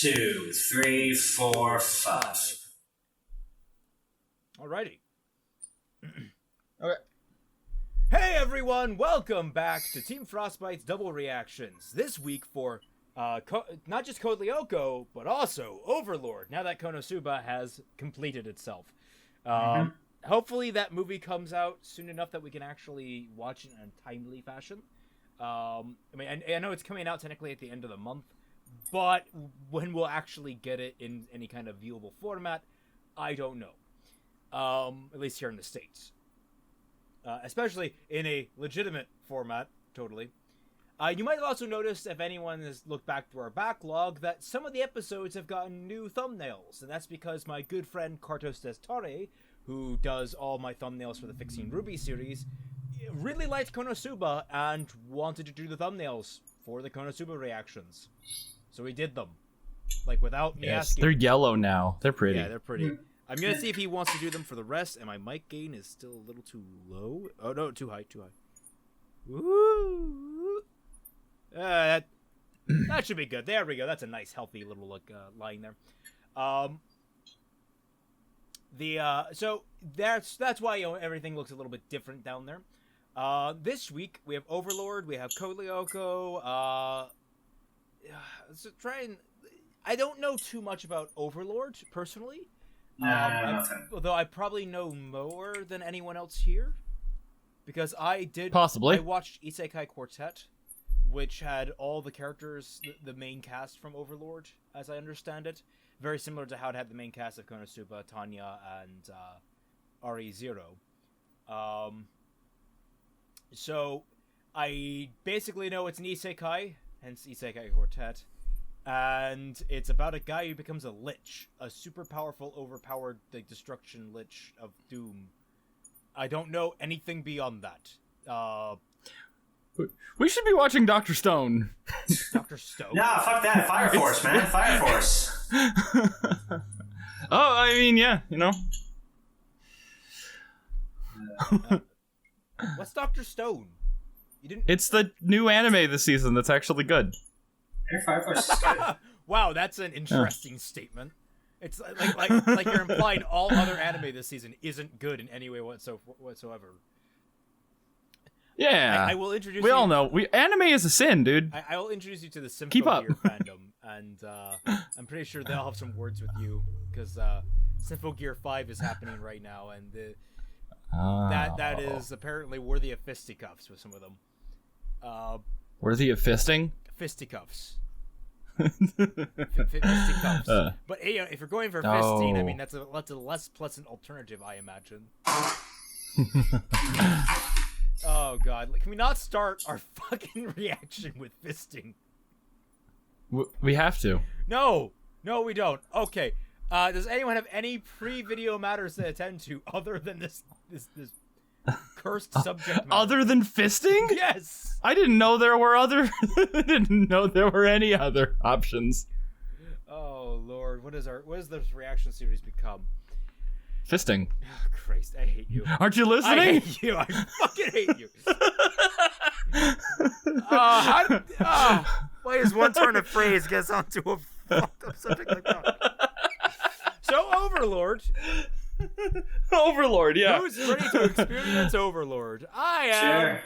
2, 3, 4, 5. Alrighty. Okay. Hey everyone, welcome back to Team Frostbite's Double Reactions. This week for not just Code Lyoko, but also Overlord, now that Konosuba has completed itself. Hopefully that movie comes out soon enough that we can actually watch it in a timely fashion. I know it's coming out technically at the end of the month, but when we'll actually get it in any kind of viewable format, I don't know. At least here in the States. Especially in a legitimate format, totally. You might have also noticed, if anyone has looked back through our backlog, that some of the episodes have gotten new thumbnails, and that's because my good friend Cartos Tore, who does all my thumbnails for the Fixing RWBY series, really liked Konosuba and wanted to do the thumbnails for the Konosuba reactions. So he did them. Like, without me asking. They're yellow now. They're pretty. Yeah, they're pretty. I'm gonna see if he wants to do them for the rest, and my mic gain is still a little too low. Oh no, too high, too high. Woo! That should be good. There we go. That's a nice, healthy little line there. So that's why everything looks a little bit different down there. This week we have Overlord, we have Code Lyoko. So I don't know too much about Overlord personally. Although I probably know more than anyone else here, because I watched Isekai Quartet, which had all the characters, the main cast from Overlord, as I understand it, very similar to how it had the main cast of Konosuba, Tanya, and RE0. So I basically know it's an Isekai, hence Isekai Quartet. And it's about a guy who becomes a lich, a super powerful, overpowered, destruction lich of doom. I don't know anything beyond that. We should be watching Dr. Stone. Dr. Stone? Nah, fuck that. Fire Force, man. Fire Force. I mean, yeah, you know. What's Dr. Stone? You didn't. It's the new anime this season that's actually good. Fire Force is good. Wow, that's an interesting statement. It's like you're implying all other anime this season isn't good in any way whatsoever. Yeah, I will introduce. We all know anime is a sin, dude. I will introduce you to the Sympho Keep up. Gear fandom, and I'm pretty sure they'll have some words with you because Sympho Gear 5 is happening right now, and that is apparently worthy of fisticuffs with some of them. Worthy of fisting? Fisticuffs. Fisticuffs. But hey, if you're going for fisting, I mean that's a less pleasant alternative, I imagine. Oh god, can we not start our fucking reaction with fisting? We have to. No, we don't. Okay. Does anyone have any pre-video matters to attend to other than this cursed subject matter? Other than fisting? Yes. I didn't know there were I didn't know there were any other options. Oh lord, what is this reaction series become? Fisting. Oh, Christ, I hate you. Aren't you listening? I hate you. I fucking hate you. Why does one turn of phrase gets onto a fucked up subject like that? So Overlord. Overlord, yeah. Who's ready to experience Overlord? I am.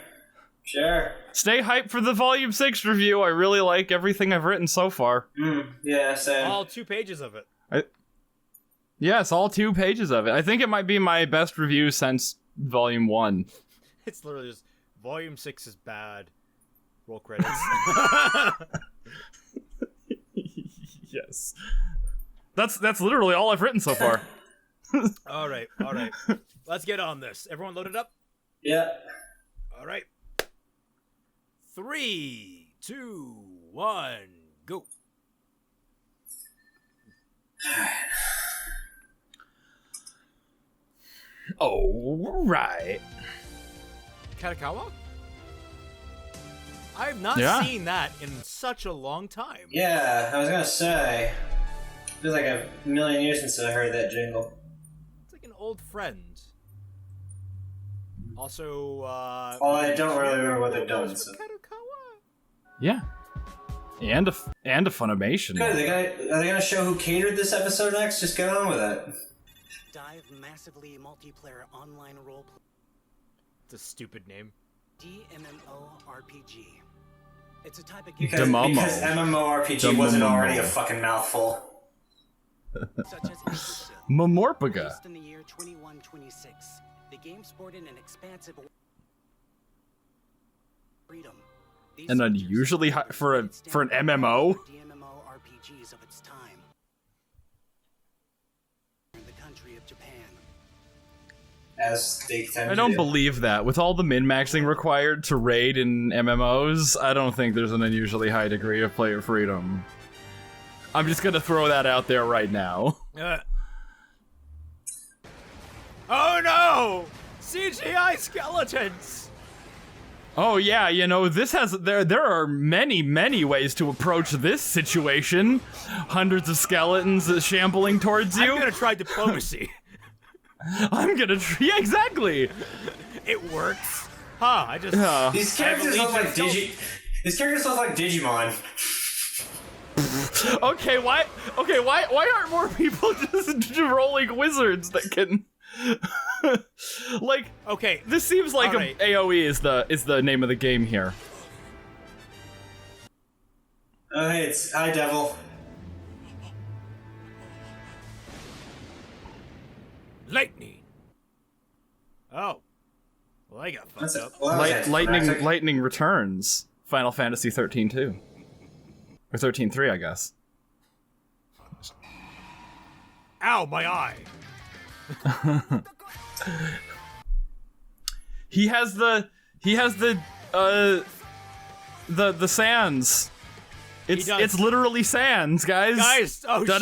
Sure. Stay hyped for the Volume 6 review. I really like everything I've written so far. Yeah, same. All 2 pages of it. Yes, all 2 pages of it. I think it might be my best review since Volume 1. It's literally just, Volume 6 is bad. Roll credits. Yes. That's literally all I've written so far. All right. Let's get on this. Everyone loaded up? Yeah. All right. 3, 2, 1, go. All right. Katakawa? I have not seen that in such a long time. Yeah, I was gonna say. It feels like a million years since I heard that jingle. It's like an old friend. Also, I don't really remember what they've done. So. Katakawa? Yeah. And a Funimation. Good. Are they gonna show who catered this episode next? Just get on with it. Dive massively multiplayer online role play. It's a stupid name. DMMORPG. It's a type of game Because MMORPG wasn't already a fucking mouthful. such as Yggdrasil, Mamorpaga. released in the year 2126. The game sported an expansive freedom. These And features unusually high for an stand out MMO. for DMMORPGs of its time. In the country of Japan. As they tend I to don't do. believe that. With all the min-maxing required to raid in MMOs, I don't think there's an unusually high degree of player freedom. I'm just gonna throw that out there right now. Oh no! CGI skeletons! Oh yeah, you know, there are many ways to approach this situation. Hundreds of skeletons shambling towards you. I'm gonna try diplomacy. Yeah, exactly. It works. Huh, I just... These characters look like These characters look like Digimon. Okay, why aren't more people just rolling wizards that can like, Okay, this seems like Alright. AoE is the name of the game here. Oh, hey, it's Hi Devil. lightning. Oh. Well, I got fucked up. Lightning Returns. Final Fantasy 13-2. Or 13-3, I guess. Ow, my eye. He has the sands. does. It's literally sands, guys. Guys, oh shit.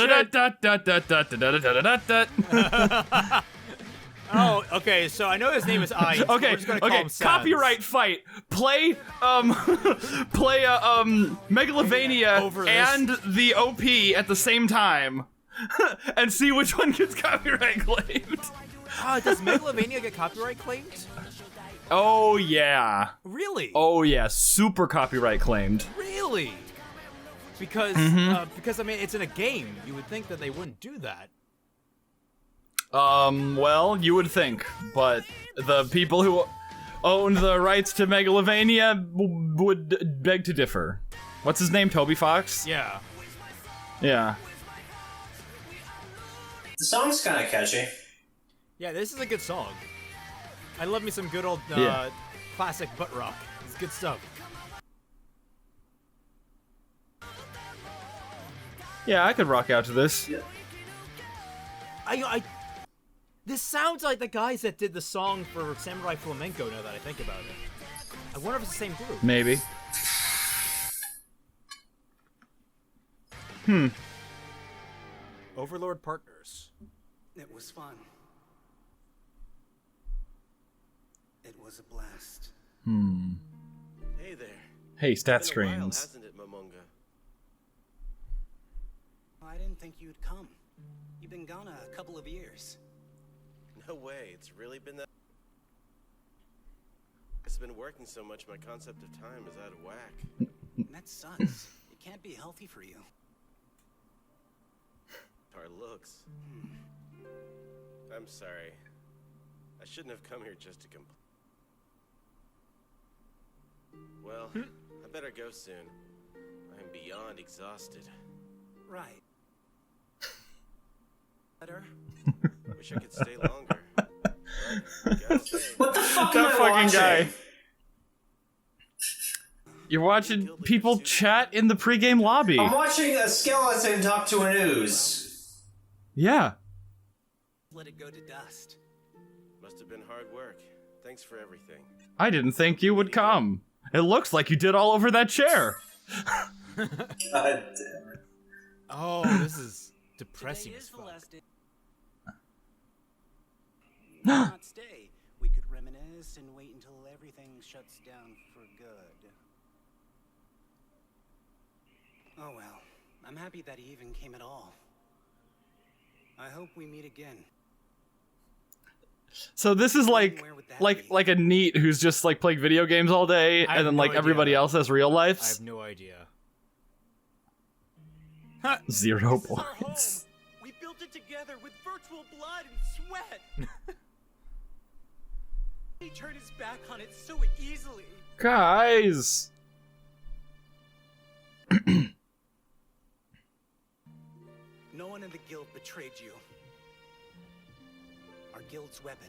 Oh, okay, so I know his name is I. So Okay, we're just gonna call him Sans. copyright fight. Play Megalovania Over this. and the OP at the same time. And see which one gets copyright claimed. Does Megalovania get copyright claimed? Oh yeah. Really? Oh yeah, super copyright claimed. Really? Because I mean, it's in a game. You would think that they wouldn't do that. Well, you would think, but the people who owned the rights to Megalovania would beg to differ. What's his name? Toby Fox? Yeah. Yeah. The song's kind of catchy. Yeah, this is a good song. I love me some good old Yeah. classic butt rock. It's good stuff. Yeah, I could rock out to this. This sounds like the guys that did the song for Samurai Flamenco, now that I think about it. I wonder if it's the same group. Maybe. Overlord Partners. It was fun. It was a blast. Hey there. Hey, stat Been a while, screens. hasn't it, Momonga? I didn't think you'd come. You've been gone a couple of years. No way. It's really been that. It's been working so much, my concept of time is out of whack. That sucks. It can't be healthy for you. Our looks. I'm sorry. I shouldn't have come here just to complain. Well, I better go soon. I'm beyond exhausted. Right. Better? Wish I could stay longer. But, gotta stay. What the fuck That am I fucking watching? guy. You're watching people chat in the pregame lobby. I'm watching a skeleton talk to an ooze. Yeah. Let it go to dust. Must have been hard work. Thanks for everything. I didn't think you would come. It looks like you did all over that chair. God damn it. Oh, this is depressing Today as is the fuck. last day. Why not stay? We could reminisce and wait until everything shuts down for good. Oh well. I'm happy that he even came at all. I hope we meet again. So this is like a NEET who's just like playing video games all day, I have and then no like everybody idea. else has real I lives. have no idea. 0 This is our points. home. We built it together with virtual blood and sweat. He turned his back on it so easily. Guys! No one in the guild betrayed you. Our guild's weapon.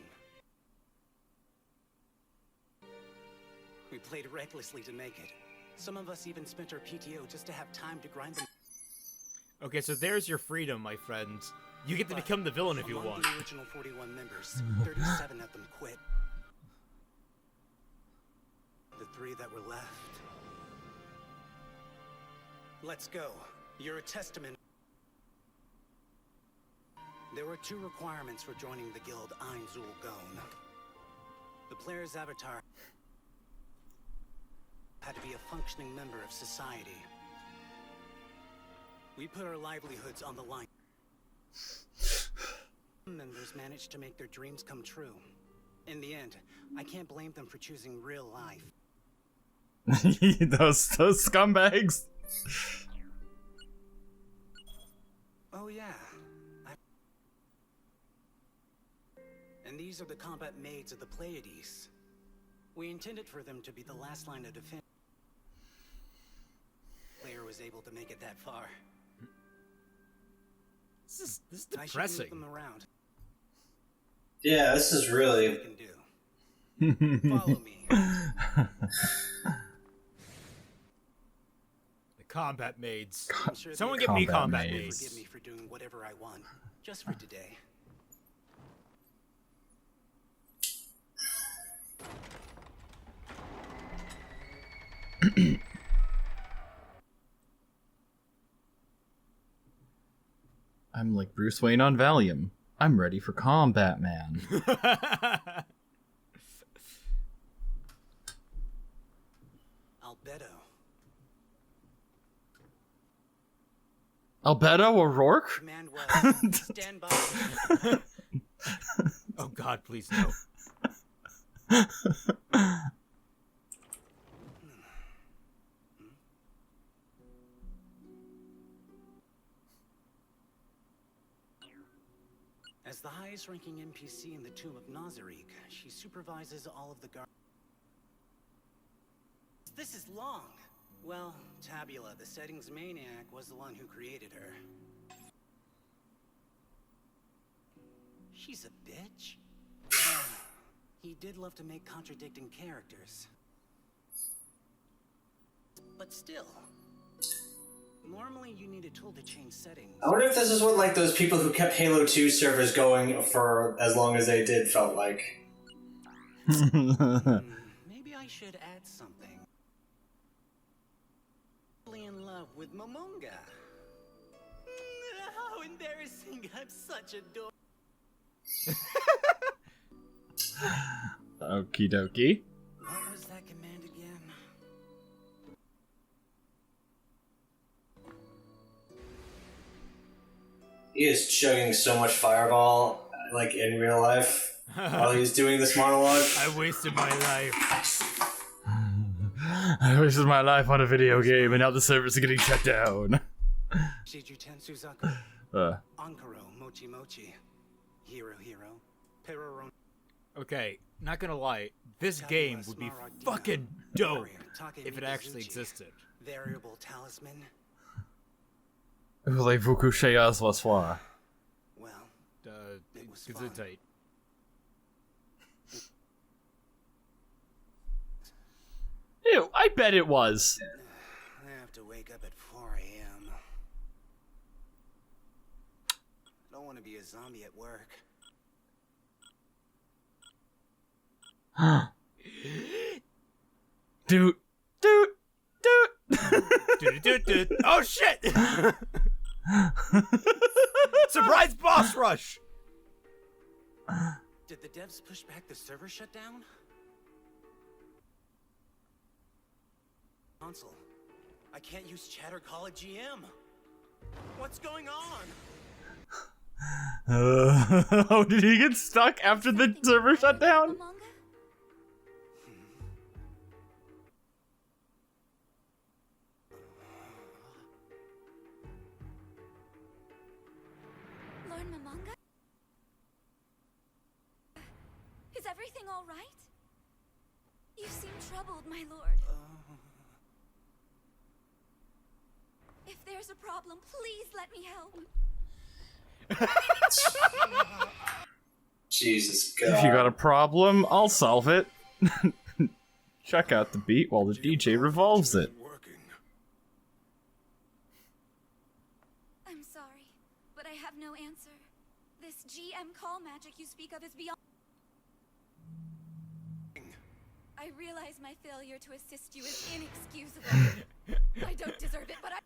We played recklessly to make it. Some of us even spent our PTO just to have time to grind them. Okay, so there's your freedom, my friends. You get to become the villain if you Among want. the original 41 members, 37 of them quit. The 3 that were left. Let's go. You're a testament. There were 2 requirements for joining the guild Ein Zul Gon. The player's avatar had to be a functioning member of society. We put our livelihoods on the line. Members managed to make their dreams come true. In the end, I can't blame them for choosing real life. those scumbags. Oh yeah. And these are the combat maids of the Pleiades. We intended for them to be the last line of defense. Player was able to make it that far. This is I should depressing. move them around. Yeah, this is I really. can do. Follow me. The combat maids. I'm sure Someone the get me Combat combat maids. maids. forgive me for doing whatever I want, just for today. I'm like Bruce Wayne on Valium. I'm ready for combat, man. Albedo. Albedo O'Rourke? Command was stand by. Oh god, please no. As the highest-ranking NPC in the Tomb of Nazariq, she supervises all of the guards. This is long. Well, Tabula, the settings maniac, was the one who created her. She's a bitch. He did love to make contradicting characters. But still, normally you need a tool to change settings. I wonder if this is what like those people who kept Halo 2 servers going for as long as they did felt like. Maybe I should add something. In love with Momonga. How embarrassing! I'm such a dork. Okie dokie. What was that command again? He is chugging so much Fireball, like in real life, while he's doing this monologue. I wasted my life. I wasted my life on a video game, and now the servers are getting shut down. Shijuten Suzaku. Ankaro Mochi Mochi. Hero Hero. Peroron. Okay, not gonna lie, this game would be fucking dope if it actually existed. Variable talisman. Voulez-vous coucher à ce soir? Well, it was fun. Gesundheit. Ew, I bet it was. I have to wake up at 4 a.m. I don't want to be a zombie at work. Doot. Oh shit! Surprise boss rush! Did the devs push back the server shutdown? Console. I can't use Chatter Call at GM. What's going on? Oh, did he get stuck after the server shut down? everything all right? You seem troubled, my lord. If there's a problem, please let me help. Jesus God. If you got a problem, I'll solve it. Check out the beat while the DJ revolves it. I'm sorry, but I have no answer. This GM call magic you speak of is beyond... I realize my failure to assist you is inexcusable. I don't deserve it, but I...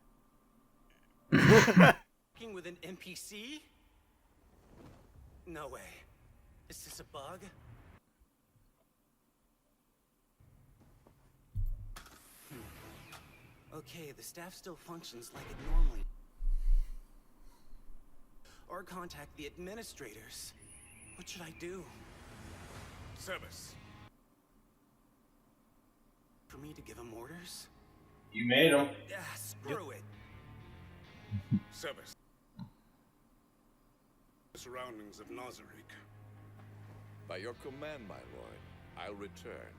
Working with an NPC? No way. Is this a bug? Okay, the staff still functions like it normally. Or contact the administrators. What should I do? Sebas. For me to give them orders? You made him. Ah, screw it. Sebas. The surroundings of Nazarick. By your command, my lord, I'll return.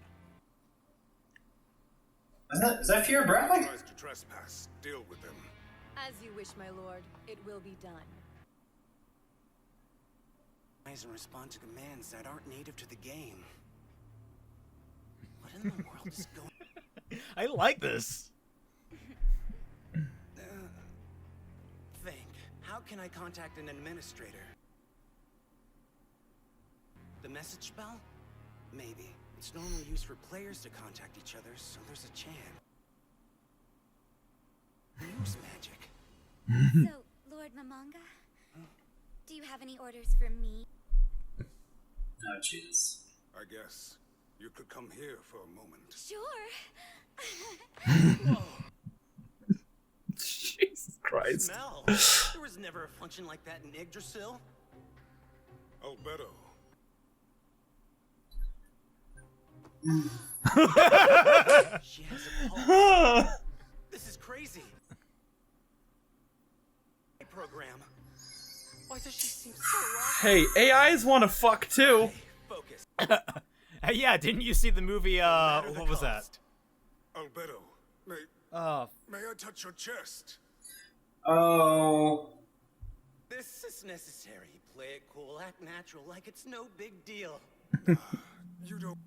Is that Fear Bradley? Tries to trespass. Deal with them. As you wish, my lord. It will be done. And respond to commands that aren't native to the game. What in the world is going? I like this. Think. How can I contact an administrator? The message bell? Maybe. It's normally used for players to contact each other, so there's a chance. News magic. So, Lord Mamanga, do you have any orders for me? Oh, jeez. I guess you could come here for a moment. Sure. Jesus Christ. Smell. There was never a function like that in Yggdrasil. Albedo. She has a pulse. This is crazy. Program. Why does she seem so lost? Hey, AIs want to fuck too. Focus. Yeah, didn't you see the movie, what was that? Albedo, may I touch your chest? Oh. This is necessary. Play it cool, act natural, like it's no big deal. You don't.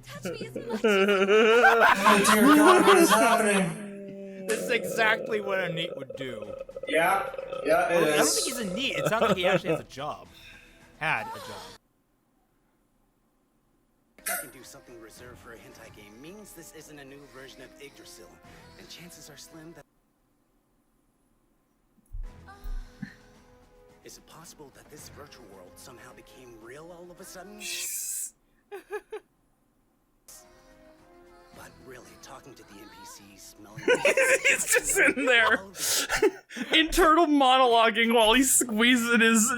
Touch me as much as Oh dear God, what is happening? This is exactly what a NEET would do. Yeah, it I don't is. think he's a NEET. It sounds like he actually has a job. Had a job. I can do something reserved for a hentai game means this isn't a new version of Yggdrasil, and chances are slim that... Is it possible that this virtual world somehow became real all of a sudden? But really, talking to the NPCs, smelling... He's just sitting there, internal monologuing while he's squeezing his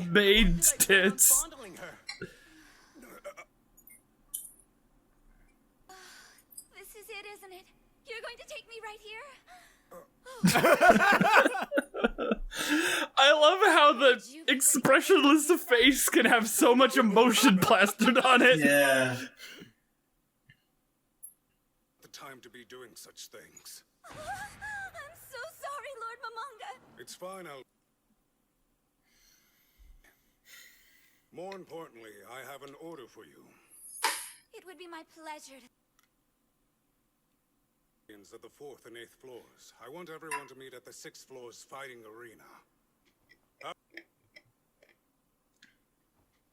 maid's tits. Fondling her. This is it, isn't it? You're going to take me right here? I love how the expressionless face can have so much emotion plastered on it. Yeah. The time to be doing such things. I'm so sorry, Lord Mamanga. It's fine, More importantly, I have an order for you. It would be my pleasure to... Of the 4th and 8th floors. I want everyone to meet at the 6th floor's fighting arena.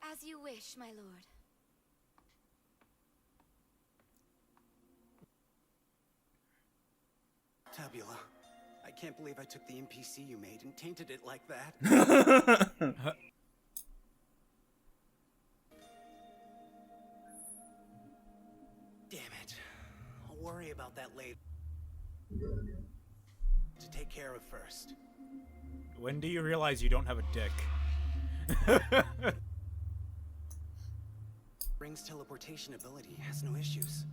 As you wish, my lord. Tabula, I can't believe I took the NPC you made and tainted it like that. Damn it. I'll worry about that later. To take care of first. When do you realize you don't have a dick? Ring's teleportation ability has no issues.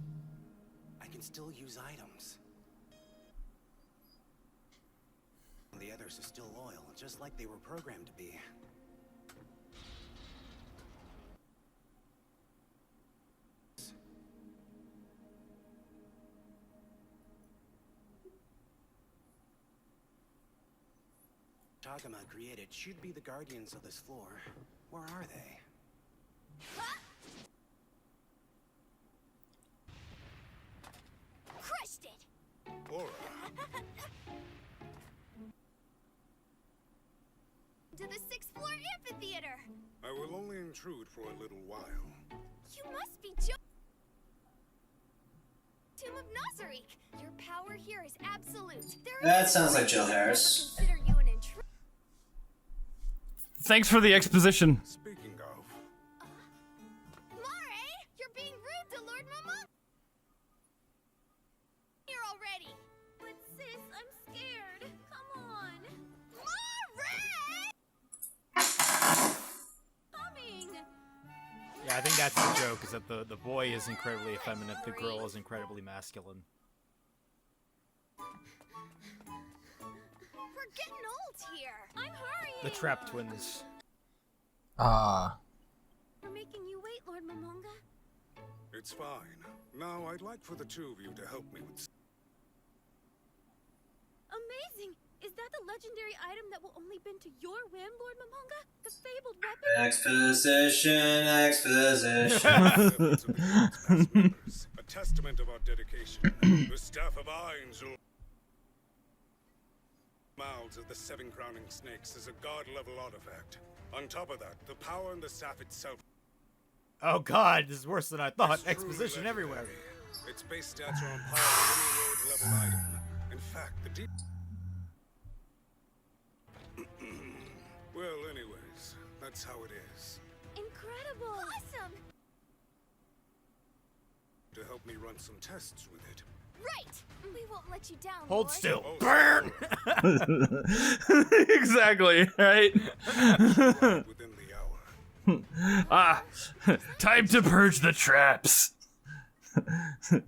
I can still use items. The others are still loyal, just like they were programmed to be. Kagama created should be the guardians of this floor. Where are they? Crushed it! Aura, To the 6th floor amphitheater! I will only intrude for a little while. You must be Tomb of Nazarick! Your power here is absolute. That sounds like Jill Harris. Consider you an intruder. Thanks for the exposition. Speaking of, Mare! You're being rude to Lord Mama! Here already! But sis, I'm scared. Come on. Mare! Coming! Yeah, I think that's the joke, is that the boy is incredibly effeminate, the girl is incredibly masculine. We're getting old here. I'm hurrying. The Trap Twins. Ah. We're making you wait, Lord Momonga. it's fine. Now, I'd like for the two of you to help me with... Amazing! Is that the legendary item that will only bend to your whim, Lord Momonga? The fabled weapon? Exposition, exposition. Weapons of the Guild's past members. A testament of our dedication. The Staff of Ainzul. Mouths of the 7 crowning snakes is a god-level artifact. On top of that, the power in the staff itself Oh god, this is worse than I thought. is truly Exposition everywhere. legendary. Its base stats are on par with any road-level item. In fact, the deep... Well, anyways, that's how it is. Incredible! Awesome! To help me run some tests with it. Right! We won't let you down, Hold Lord. still. Oh, Burn! Exactly, right? within the hour. Ah, time to purge the traps. In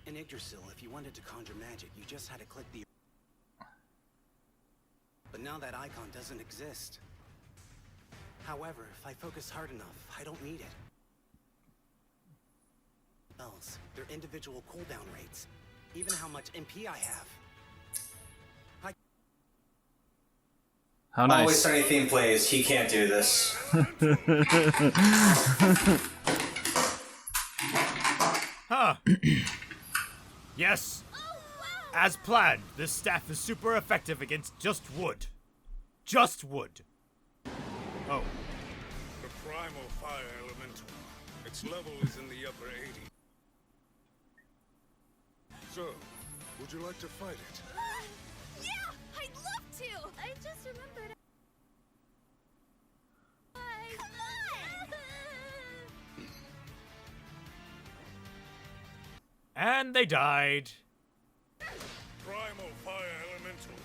Yggdrasil, if you wanted to conjure magic, you just had to click the... But now that icon doesn't exist. However, if I focus hard enough, I don't need it. Spells, their individual cooldown rates, even how much MP I have. How Always nice. Sunny theme plays. He can't do this. Huh. Yes. As planned, this staff is super effective against just wood. Just wood. Oh. The primal fire elemental. Its level is in the upper 80. So, would you like to fight it? Yeah! I'd love to! I just remembered... Come on! And they died. Primal fire elemental.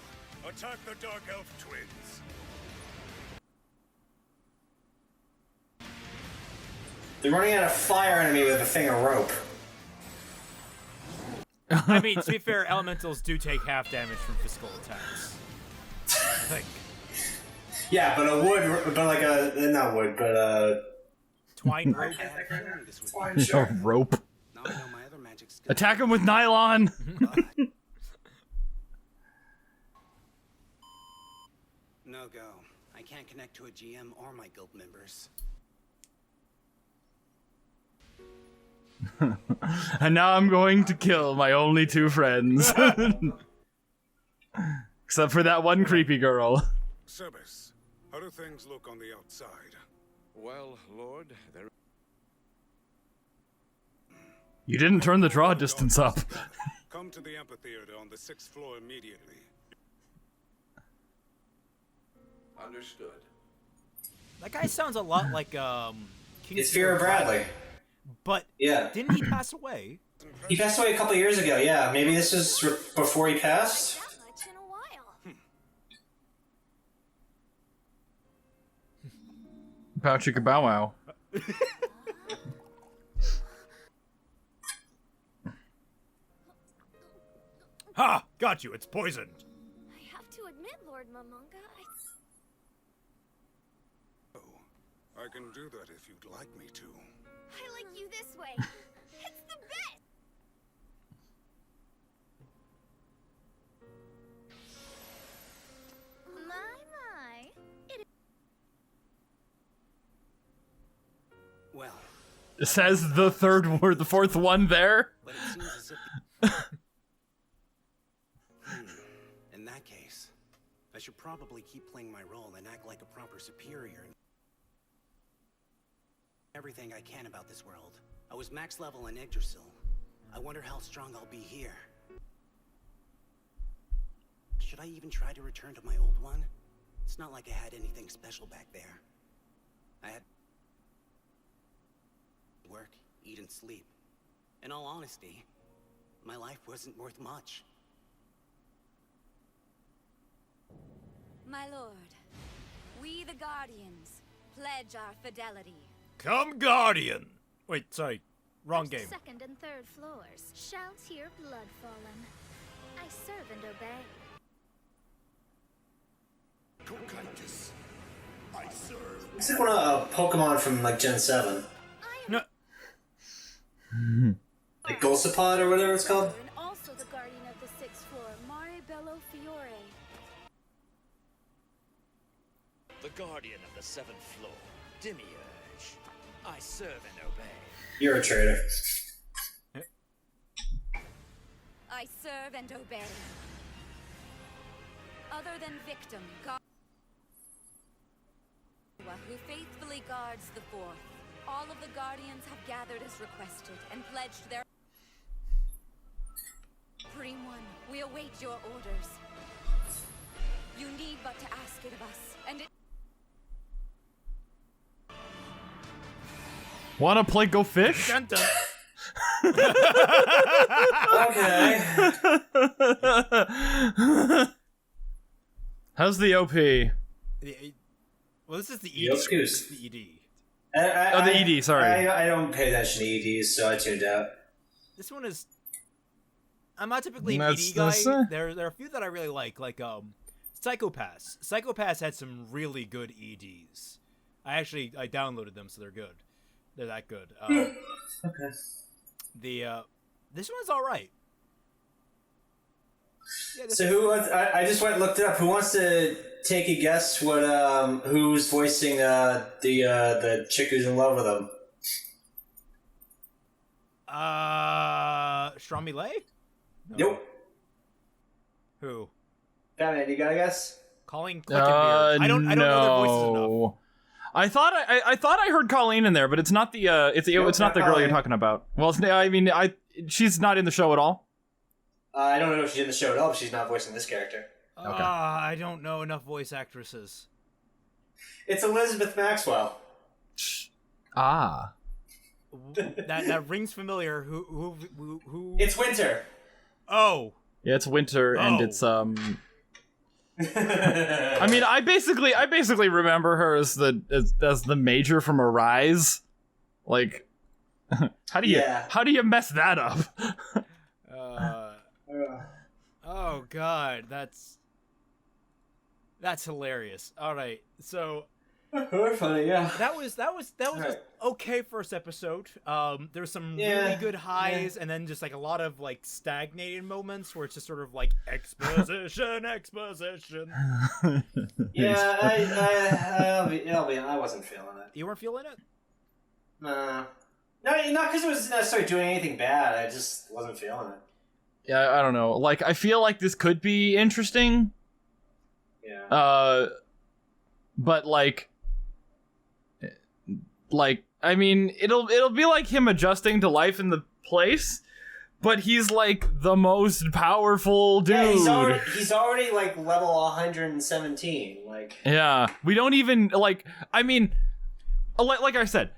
Attack the Dark Elf twins. They're running out of fire enemy with a thing of rope. I mean, to be fair, elementals do take half damage from physical attacks. I think. Yeah, but a wood, but like a not wood, but a Twine rope. I had a feeling this would be... twine sure. Rope. Now I know my other magic skill. Attack him with nylon. No go. I can't connect to a GM or my guild members. And now I'm going to kill my only 2 friends. Except for that one creepy girl. Sebes, how do things look on the outside? Well, Lord, there... You didn't turn the draw distance up. Come to the amphitheater on the 6th floor immediately. Understood. That guy sounds a lot like, King It's Vera Bradley. But Yeah. didn't he pass away? He passed away a couple years ago. Yeah, maybe this is before he passed. That much in a while. Bow chicka bow wow. Ha! Got you, it's poisoned. I have to admit, Lord Momonga, Oh, I can do that if you'd like me to. I like you this way. It's the best! Well, Says the third word, the fourth one there. but it seems as if... In that case, I should probably keep playing my role and act like a proper superior. Everything I can about this world. I was max level in Yggdrasil. I wonder how strong I'll be here. Should I even try to return to my old one? It's not like I had anything special back there. I had work, eat, and sleep. In all honesty, my life wasn't worth much. My lord, we the Guardians pledge our fidelity. Come, Guardian! Wait, sorry. Wrong game. Second and third floors. Shall hear blood fallen. I serve and obey. It's like one of Pokemon from like Gen 7. No. Like Golsapod or whatever it's called. And also the guardian of the sixth floor, Mare Bello Fiore. The guardian of the seventh floor, Demiurge. I serve and obey. You're a traitor. I serve and obey. Other than victim, God, who faithfully guards the fourth. All of the Guardians have gathered as requested and pledged their... Supreme One, we await your orders. You need but to ask it of us, and it... Wanna play Go Fish? Dun, dun. Okay. How's the OP? Well, this is the Yo, ED. excuse. This is the ED. The ED, sorry. I don't pay attention to EDs, so I tuned out. This one is... I'm not typically an That's- ED guy. that's, There are a few that I really like Psychopass. Psychopass had some really good EDs. I downloaded them, so they're good. They're that good. Okay. This one's all right. Yeah, So who? I just went and looked it up. Who wants to take a guess? What? Who's voicing the chick who's in love with him? Stromile? No. Nope. Who? Batman, you got a guess? Colleen Clickenbeard. I don't know their voices enough. No. I thought I heard Colleen in there, but it's not the it's not the girl you're talking about. Well, she's not in the show at all. I don't know if she's in the show at all, but she's not voicing this character. Okay. I don't know enough voice actresses. It's Elizabeth Maxwell. Ah. that rings familiar. Who? It's Winter. Oh. Yeah, it's Winter, and it's I mean, I basically remember her as the major from Arise. Like, how do you mess that up? Oh God, that's hilarious. All right, so We're funny, yeah. that was just okay first episode. There's some really good highs, and then just like a lot of like stagnating moments where it's just sort of like exposition. Yeah, I wasn't feeling it. You weren't feeling it? No, not because it was necessarily doing anything bad. I just wasn't feeling it. Yeah, I don't know. Like, I feel like this could be interesting. Yeah. But like, I mean, it'll be like him adjusting to life in the place, but he's like the most powerful dude. Yeah, he's already like level 117. Like. Yeah, we don't even like. I mean, like I said,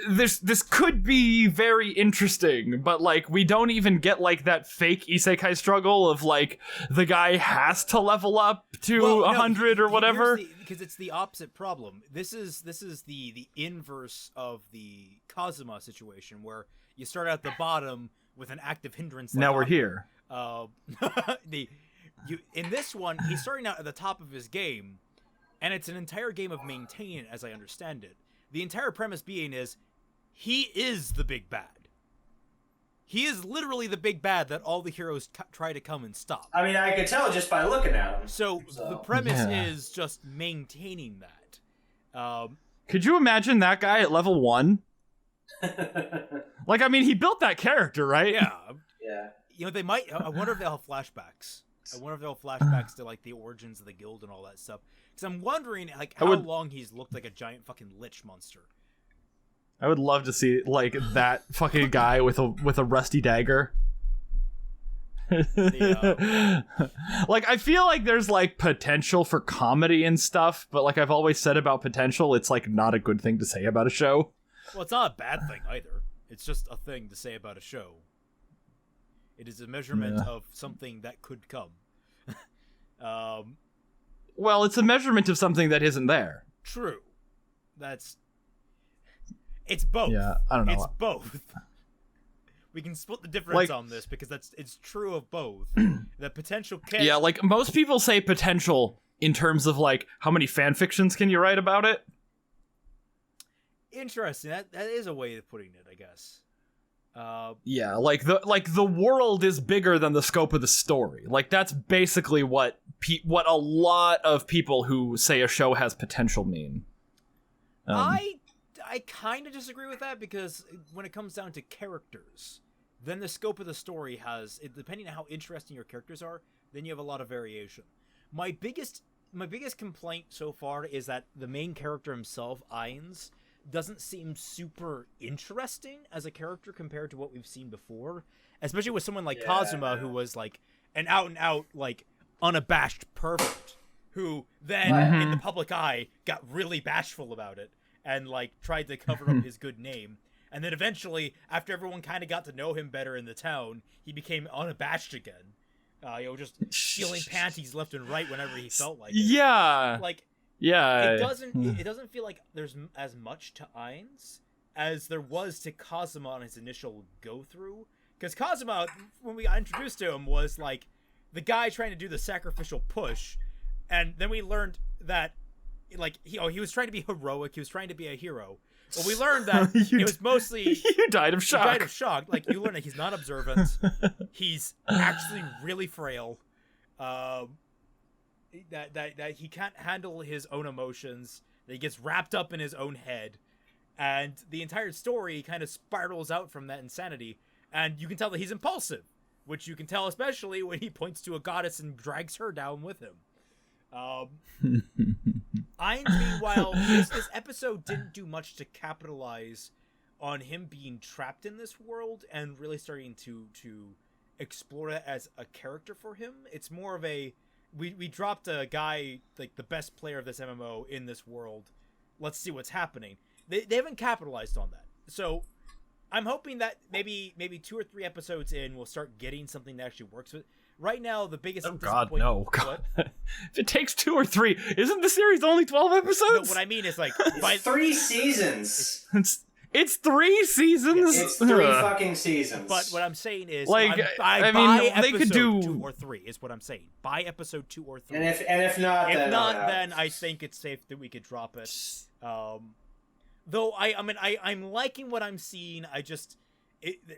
this could be very interesting, but like we don't even get like that fake isekai struggle of like the guy has to level up to 100 or whatever. Because it's the opposite problem. This is the inverse of the Kazuma situation where you start at the bottom with an active hindrance. Now we're here. In this one, he's starting out at the top of his game, and it's an entire game of maintaining it, as I understand it. The entire premise being is he is the big bad. He is literally the big bad that all the heroes try to come and stop. I mean, I could tell just by looking at him. So the premise is just maintaining that. Could you imagine that guy at level 1? Like, I mean, he built that character, right? Yeah. Yeah. You know, they might. I wonder if they'll have flashbacks. I wonder if they'll have flashbacks to like the origins of the guild and all that stuff. Because I'm wondering like how long he's looked like a giant fucking lich monster. I would love to see like that fucking guy with a rusty dagger. Like, I feel like there's like potential for comedy and stuff, but like I've always said about potential, it's like not a good thing to say about a show. Well, it's not a bad thing either. It's just a thing to say about a show. It is a measurement of something that could come. Well, it's a measurement of something that isn't there. True. It's both. Yeah, I don't know. It's both. We can split the difference on this because it's true of both. The potential can. Yeah, like most people say potential in terms of like how many fan fictions can you write about it? Interesting. That is a way of putting it, I guess. Yeah, like the world is bigger than the scope of the story. Like that's basically what a lot of people who say a show has potential mean. I kind of disagree with that because when it comes down to characters, then the scope of the story has, depending on how interesting your characters are, then you have a lot of variation. My biggest complaint so far is that the main character himself, Ainz, doesn't seem super interesting as a character compared to what we've seen before, especially with someone like Kazuma, who was like an out and out like unabashed pervert, who then in the public eye got really bashful about it and like tried to cover up his good name, and then eventually after everyone kind of got to know him better in the town, he became unabashed again, just stealing panties left and right whenever he felt like it. It doesn't feel like there's as much to Ainz as there was to Kazuma on his initial go-through. Because Kazuma, when we got introduced to him, was like the guy trying to do the sacrificial push, and then we learned that like he was trying to be heroic, he was trying to be a hero. But we learned that it was mostly you died of shock. He died of shock. Like you learn that he's not observant. He's actually really frail. That he can't handle his own emotions, that he gets wrapped up in his own head, and the entire story kind of spirals out from that insanity, and you can tell that he's impulsive, which you can tell especially when he points to a goddess and drags her down with him. Ainz, meanwhile, this episode didn't do much to capitalize on him being trapped in this world and really starting to explore it as a character for him. It's more of a we dropped a guy, like the best player of this MMO in this world. Let's see what's happening. They haven't capitalized on that. So I'm hoping that maybe 2 or 3 episodes in, we'll start getting something that actually works with. Right now, the biggest God. If it takes 2 or 3, isn't the series only 12 episodes? No, what I mean is like by 3 seasons. It's 3 seasons. It's 3 fucking seasons. But what I'm saying is, like, by they could do 2 or 3 is what I'm saying. By episode 2 or 3. And if not, then I think it's safe that we could drop it. Though I'm liking what I'm seeing.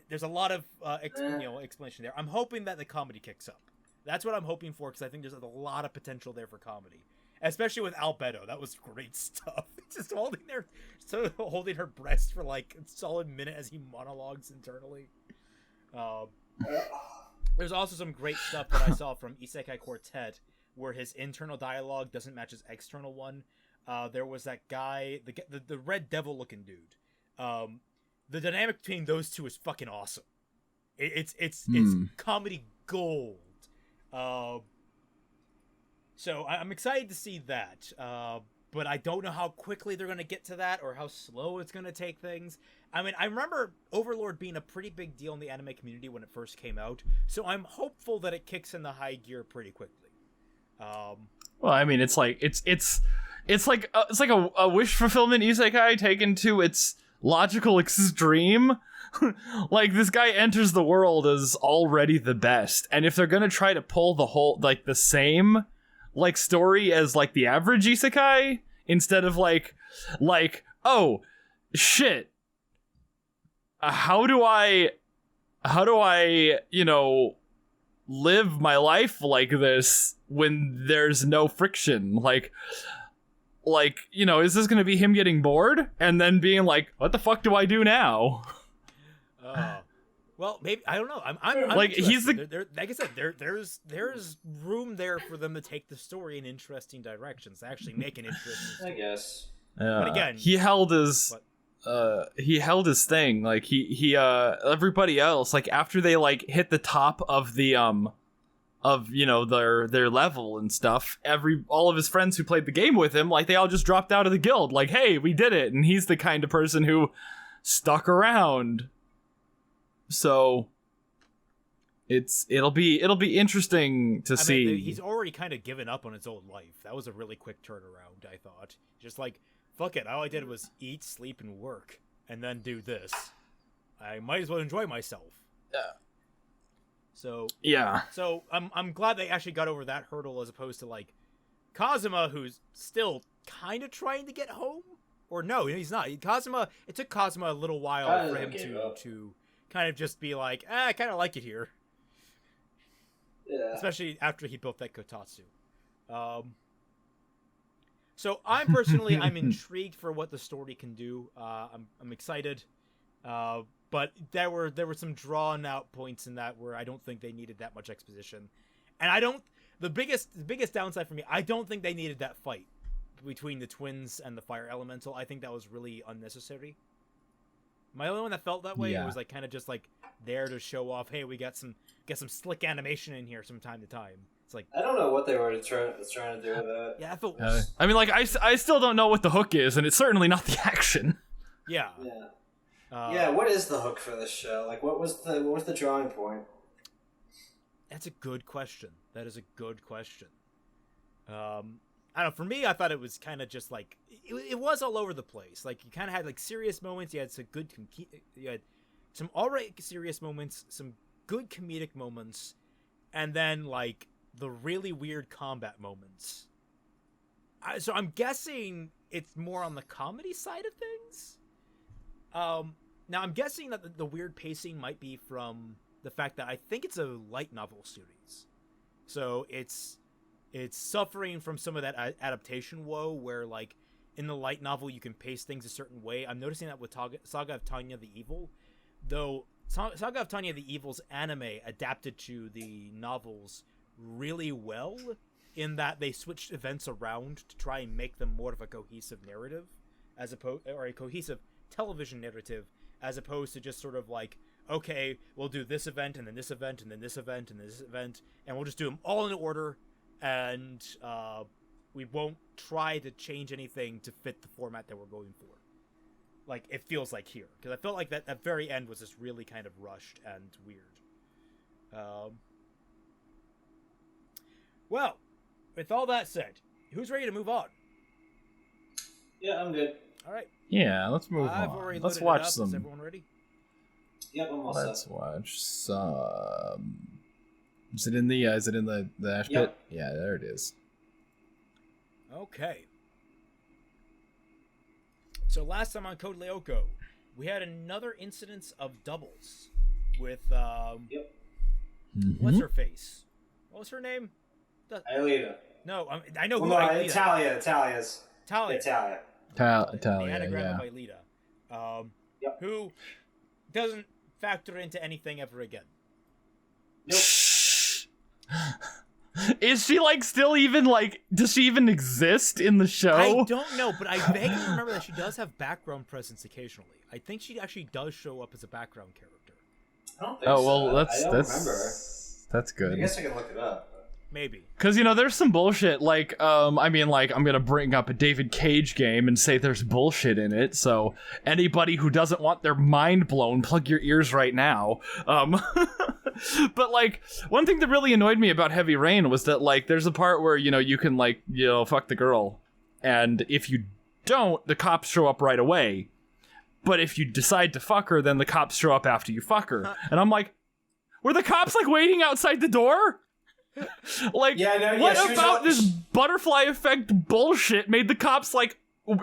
There's a lot of explanation there. I'm hoping that the comedy kicks up. That's what I'm hoping for, because I think there's a lot of potential there for comedy. Especially with Albedo, that was great stuff. Just holding her breast for like a solid minute as he monologues internally. There's also some great stuff that I saw from Isekai Quartet, where his internal dialogue doesn't match his external one. There was that guy, the Red Devil looking dude. The dynamic between those two is fucking awesome. It's comedy gold. So I'm excited to see that, but I don't know how quickly they're going to get to that or how slow it's going to take things. I mean, I remember Overlord being a pretty big deal in the anime community when it first came out, so I'm hopeful that it kicks in the high gear pretty quickly. Well, I mean, it's like a wish fulfillment isekai taken to its logical extreme. Like, this guy enters the world as already the best, and if they're going to try to pull the whole the same story as the average isekai, instead of like oh shit, how do I live my life like this when there's no friction, like, you know, is this going to be him getting bored and then being like, what the fuck do I do now? Well, maybe I don't know. I'm like he's the like I said, there's room there for them to take the story in interesting directions, to actually make an interesting story. I guess. Yeah. But again, he held his thing. Like he everybody else, like after they like hit the top of the of, you know, their level and stuff, all of his friends who played the game with him, like they all just dropped out of the guild, like, hey, we did it. And he's the kind of person who stuck around. So it'll be interesting to see. mean, he's already kind of given up on his old life. That was a really quick turnaround, I thought. Just like, fuck it, all I did was eat, sleep, and work, and then do this. I might as well enjoy myself. Yeah. So yeah. So I'm glad they actually got over that hurdle, as opposed to like Kazuma, who's still kind of trying to get home. Or no, he's not. Kazuma. It took Kazuma a little while for him to kind of just be like, I kind of like it here. Yeah. Especially after he built that Kotatsu. So I'm intrigued for what the story can do. I'm excited. But there were some drawn out points in that where I don't think they needed that much exposition. And the biggest downside for me, I don't think they needed that fight between the twins and the fire elemental. I think that was really unnecessary. My only one that felt that way was like kind of just like there to show off, hey, we get some slick animation in here from time to time. It's like, I don't know what they were trying to do with that. Yeah, I felt. I mean, like I still don't know what the hook is, and it's certainly not the action. Yeah. Yeah. What is the hook for this show? Like, what was the drawing point? That's a good question. That is a good question. I don't know, for me, I thought it was kind of just like, it was all over the place. Like, you kind of had like serious moments, you had some alright serious moments, some good comedic moments, and then like the really weird combat moments. So I'm guessing it's more on the comedy side of things. Now I'm guessing that the weird pacing might be from the fact that I think it's a light novel series. So it's suffering from some of that adaptation woe where, like, in the light novel you can pace things a certain way. I'm noticing that with Saga of Tanya the Evil. Though Saga of Tanya the Evil's anime adapted to the novels really well in that they switched events around to try and make them more of a cohesive narrative, or a cohesive television narrative, as opposed to just sort of like, okay, we'll do this event and then this event and then this event and this event, and we'll just do them all in order. And we won't try to change anything to fit the format that we're going for. Like, it feels like here. Because I felt like that very end was just really kind of rushed and weird. Well, with all that said, who's ready to move on? Yeah, I'm good. All right. Yeah, let's move I've on. already Let's loaded watch it up. some. Is everyone ready? Yep, I'm all set. Let's watch some. Is it in the ash pit? Yeah, there it is. Okay. So last time on Code Lyoko, we had another incidence of doubles with what's her face? What was her name? Aelita. No, I know who Aelita. Aelita. Italia's. Talia. Italia, the anagram of Aelita. Who doesn't factor into anything ever again. Nope. Is she like still even like? Does she even exist in the show? I don't know, but I vaguely remember that she does have background presence occasionally. I think she actually does show up as a background character. I don't think so. Well, I don't remember. That's good. I guess I can look it up. Maybe. Because, you know, there's some bullshit, like, I mean, like, I'm gonna bring up a David Cage game and say there's bullshit in it, so anybody who doesn't want their mind blown, plug your ears right now. But, like, one thing that really annoyed me about Heavy Rain was that, like, there's a part where, you know, you can, like, you know, fuck the girl, and if you don't, the cops show up right away. But if you decide to fuck her, then the cops show up after you fuck her. And I'm like, were the cops, like, waiting outside the door? Like, what about this butterfly effect bullshit made the cops, like,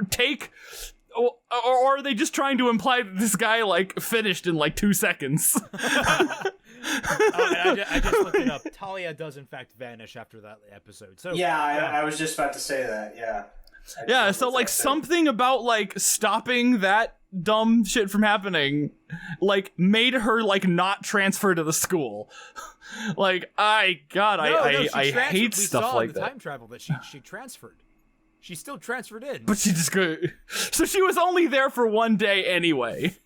take... Or are they just trying to imply that this guy, like, finished in, like, 2 seconds? I just looked it up. Talia does, in fact, vanish after that episode. So yeah, I was just about to say that, yeah. Yeah, so like something about like stopping that dumb shit from happening, like made her like not transfer to the school. Like I hate stuff like that. Time travel that she transferred. She still transferred in. But she just go. So she was only there for one day anyway.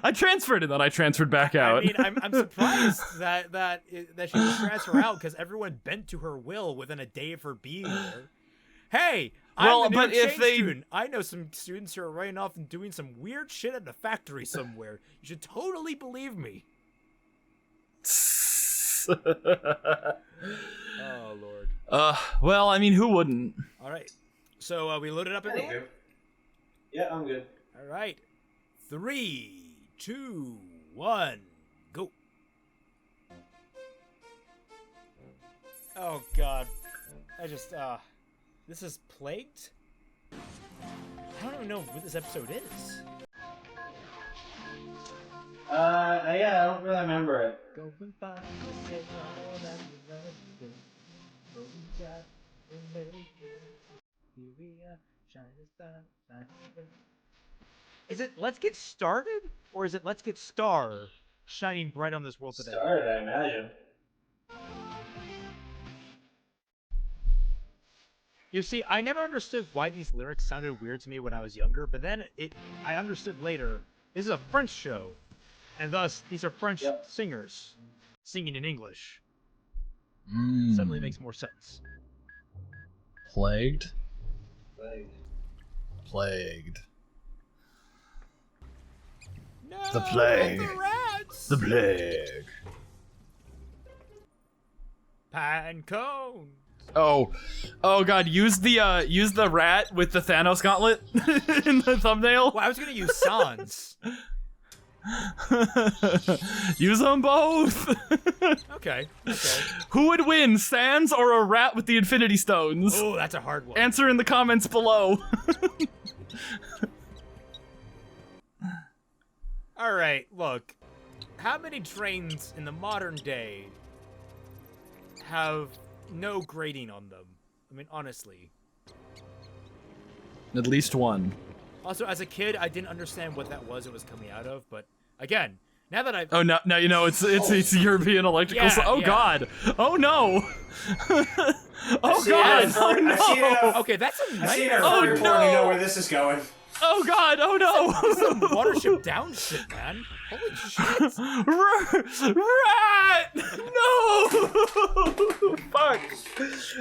I transferred and then I transferred back out. I mean, I'm surprised that she didn't transfer out because everyone bent to her will within a day of her being there. Hey, I'm a new exchange student. I know some students who are running off and doing some weird shit at a factory somewhere. You should totally believe me. Oh Lord. Well, I mean, who wouldn't? All right. So we loaded up everyone? Yeah, I'm good. All right. 3, 2, 1, go. Oh God. This is Plagued? I don't even know what this episode is. Yeah, I don't really remember it. Is it Let's Get Started? Or is it Let's Get Star shining bright on this world today? Started, I imagine. You see, I never understood why these lyrics sounded weird to me when I was younger, but then I understood later. This is a French show, and thus these are French singers singing in English. Suddenly makes more sense. Plagued? Plagued. No, the plague. The rats! The plague. Pine cone. Oh God! Use the rat with the Thanos gauntlet in the thumbnail. Well, I was gonna use Sans. Use them both. Okay. Who would win, Sans or a rat with the Infinity Stones? Oh, that's a hard one. Answer in the comments below. All right, look. How many trains in the modern day have no grading on them? I mean, honestly. At least one. Also, as a kid, I didn't understand what that was it was coming out of, but again, now that I've... Oh, no, you know, it's European electrical... Yeah, God. Oh, no. Oh, God. Oh, no. Okay, that's a nightmare. I've seen it on report, you know where this is going. Oh, God. Oh, no. This is some Watership Down shit, man. Holy shit. Rat! No! Fuck.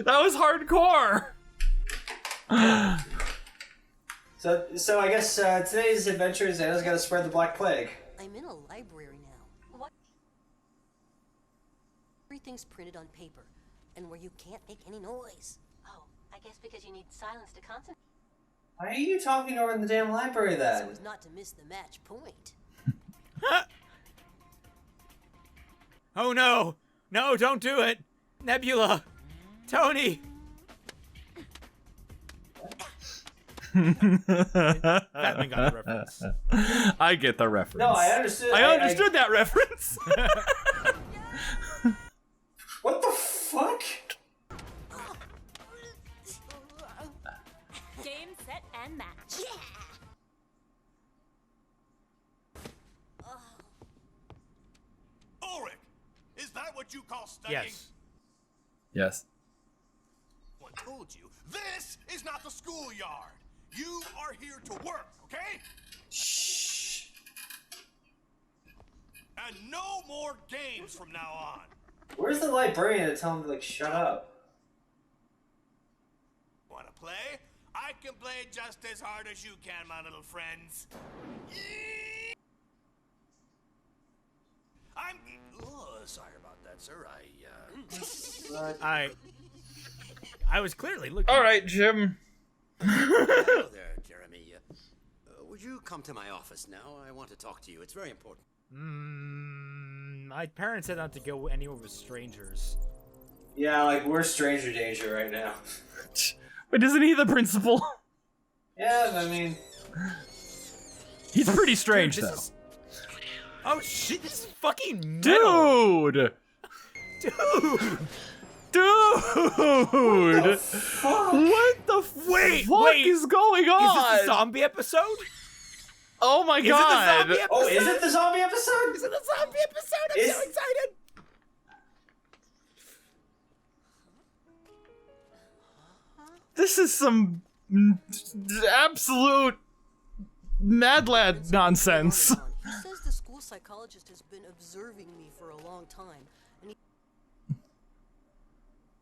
That was hardcore. So I guess today's adventure is Anna's gotta spread the Black Plague. I'm in a library now. What? Everything's printed on paper, and where you can't make any noise. Oh, I guess because you need silence to concentrate. Why are you talking over in the damn library then? So as not to miss the match point. Oh no! No, don't do it! Nebula! Tony! Batman got the reference. I get the reference. No, I understood. I understood that reference. What the fuck? Game, set, and match. Yeah. Ulrich, is that what you call studying? Yes. Yes. Well, I told you, this is not the schoolyard. You are here to work, okay? Shh. And no more games from now on. Where's the librarian to tell him to, like, shut up? Wanna play? I can play just as hard as you can, my little friends. I'm... Oh, sorry about that, sir. I was clearly looking... All right, Jim. Hello there, Jeremy. Would you come to my office now? I want to talk to you. It's very important. My parents said not to go anywhere with strangers. Yeah, like, we're stranger danger right now. Wait, isn't he the principal? Yeah, I mean... He's pretty strange, Dude, though. Oh shit, this is fucking metal. Dude! Dude! Dude! What the fuck is going on? Is this a zombie episode? Oh my god! Is it the zombie episode? Oh, is it the zombie episode? Is it the zombie episode? I'm so excited! This is some absolute mad lad nonsense. He says the school psychologist has been observing me for a long time, and he...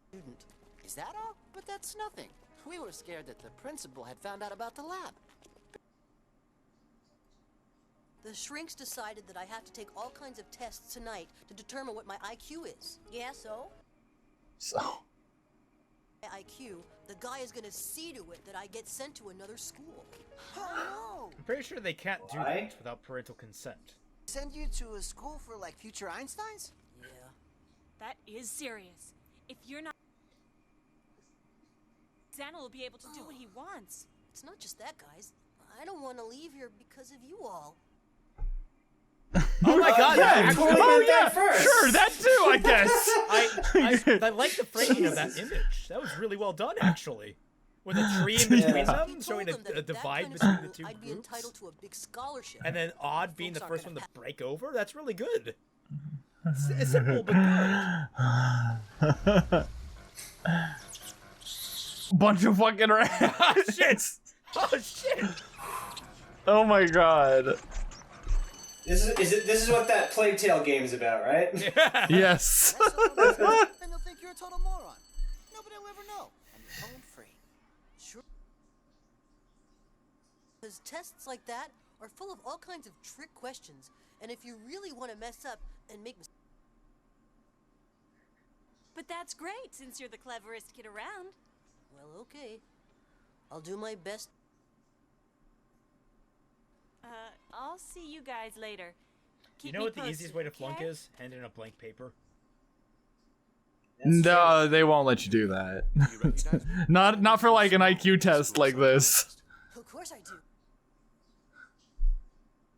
Student. Is that all? But that's nothing. We were scared that the principal had found out about the lab. The shrinks decided that I have to take all kinds of tests tonight to determine what my IQ is. Yeah, so? So? My IQ, the guy is gonna see to it that I get sent to another school. Oh I'm pretty sure they can't do that without parental consent. no! Send you to a school for like future Einsteins? Yeah. That is serious. If you're not... Xana will be able to do what he wants. It's not just that, guys. I don't want to leave here because of you all. Oh my god! Yeah. Oh yeah, first. sure, that too, I guess. I like the framing of that image. That was really well done, actually. With a tree in between them, showing a divide between the two I'd be groups. entitled to a big scholarship. And then Odd being the first one to break over. That's really good. It's simple but good. Bunch of fucking rats. Oh shit! Oh shit! Oh my god. This is what that Plague Tale game is about, right? Yes. And they'll think you're a total moron. Nobody will ever know. And you're home free. Sure. Because tests like that are full of all kinds of trick questions, and if you really want to mess up and make mistakes... But that's great, since you're the cleverest kid around. Well, okay. I'll do my best. I'll see you guys later. You know what the easiest way to flunk is? Hand in a blank paper. No, they won't let you do that. not for like an IQ test like this. Of course I do.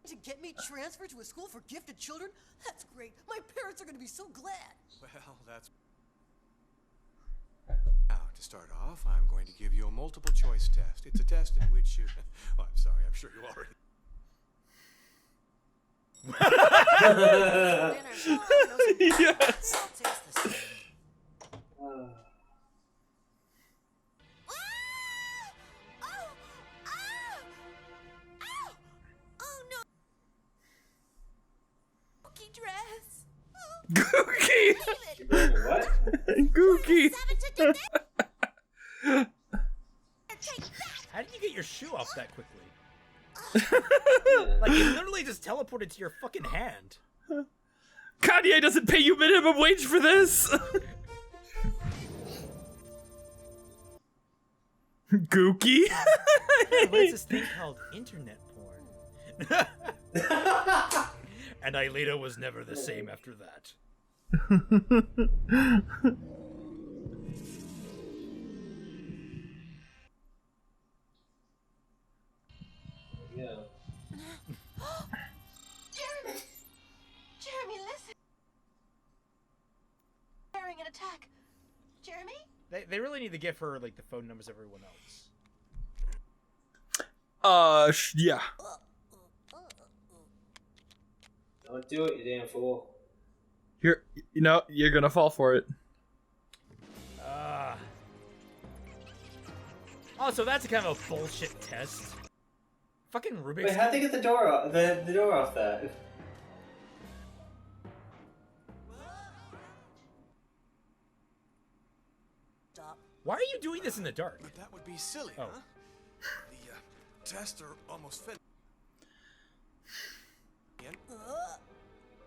To get me transferred to a school for gifted children? That's great. My parents are going to be so glad. Well, that's... Now, to start off, I'm going to give you a multiple choice test. It's a test in which you... Oh, I'm sorry, I'm sure you already... Yes. Gookie! What? Gookie! How did you get your shoe off that quickly? Like, it literally just teleported to your fucking hand. Kanye doesn't pay you minimum wage for this! Gookie? What's this thing called internet porn? And Aelita was never the same after that. Yeah. Jeremy, listen. Preparing an attack. Jeremy? They really need to give her, like, the phone numbers of everyone else. Yeah. Don't do it, you damn fool. You're gonna fall for it. Oh, so that's a kind of a bullshit test. Fucking Rubik's. Wait, how'd they get the door off, the door off that? Stop. Why are you doing this in the dark? But that would be silly, Oh. huh? The tests are almost finished.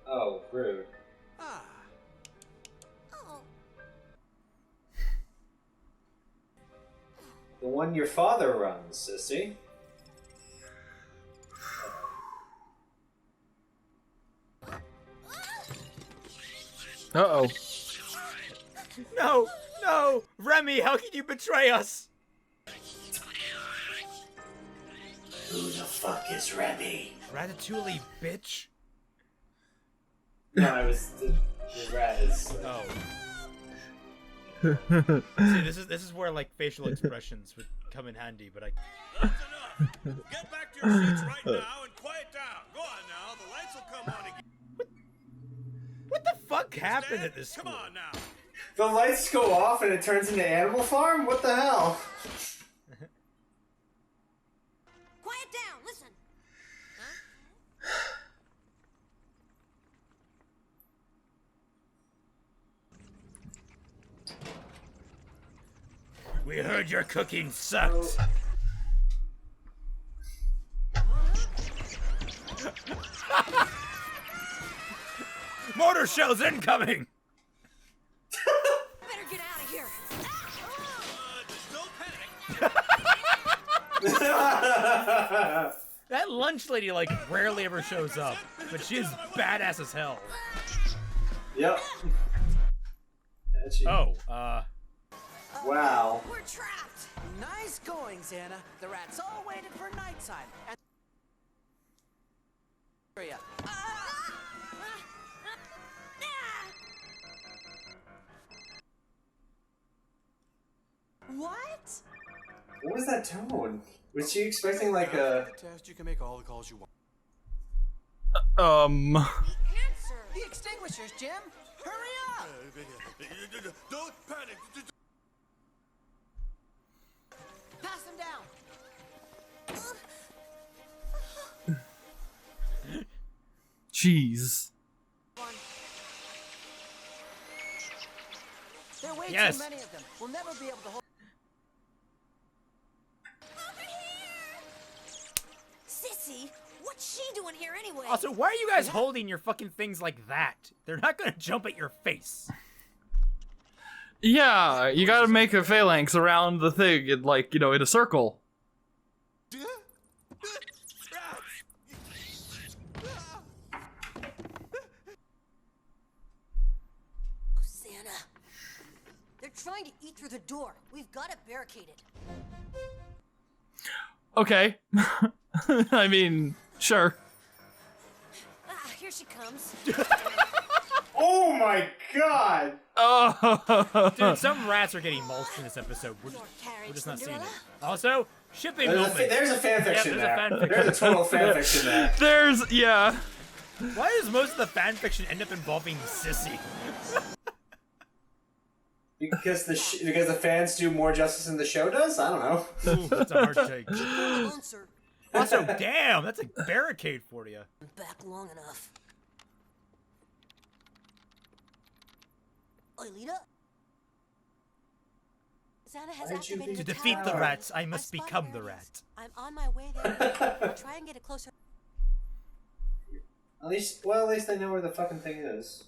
Oh, rude. Ah. Oh. The one your father runs, sissy. Uh-oh. No! No! Remy, how can you betray us? Who the fuck is Remy? Ratatouille, bitch. No, I was... The rat is... Oh. See, this is where like facial expressions would come in handy, but I. That's enough. Get back to your seats right now and quiet down. Go on now. The lights will come on again. What the fuck happened at this school? Come on now. The lights go off and it turns into Animal Farm? What the hell? Quiet down, listen. We heard your cooking sucked. Mortar shells incoming! Better get out of here. Don't panic. That lunch lady like rarely ever shows up, but she is badass as hell. Yep. Oh, Wow. We're trapped. Nice going, Xana. The rats all waited for nighttime. And What? What was that tone? Was she expecting like a... Test, you can make all the calls you want. answer. The extinguishers, Jim. Hurry up. Don't panic. Pass them down. Jeez. There are way Yes. too many of them. We'll never be able to hold. Sissy, what's she doing here anyway? also, why are you guys holding your fucking things like that? They're not gonna jump at your face. Yeah, you gotta make a phalanx around the thing in, like, you know, in a circle. Xana, they're trying to eat through the door. We've got it barricaded. Okay. I mean, sure. Ah, here she comes. Oh my god! Oh. Dude, some rats are getting mulched in this episode. We're just not seeing it. Also, shipping There's moment. a fanfiction Yep, there. there's a fanfiction. There's a total fanfiction there. There's, yeah. Why does most of the fanfiction end up involving Sissy? Because the fans do more justice than the show does? I don't know. Ooh, that's a hard take. Answer. Also, damn, that's a barricade for you. Back long enough. Oilita? Xana has activated To the defeat the tower. rats, I must become the rat. I'm on my way there. I'll try and get a closer. At least they know where the fucking thing is.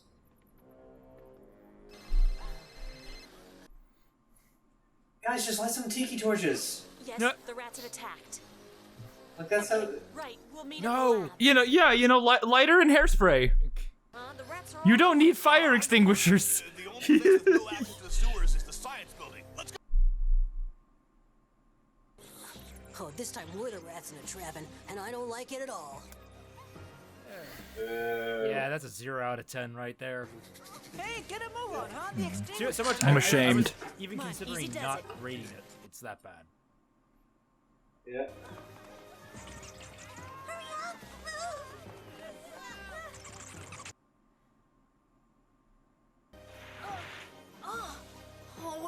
Guys, just light some tiki torches. Yes, No. the rats have attacked. Like that's how. Right, we'll meet No. You know, yeah, you know, lighter and hairspray. the rats are You don't need fire extinguishers. The only place with no access to the sewers is the science building. Let's go. Oh, this time we're the rats in a trap, and I don't like it at all. Yeah, that's a 0 out of 10 right there. Hey, get a move on, huh? The extinguishers. So much. I'm I was ashamed. even Come on, considering easy does not it. rating it. It's that bad. Yeah.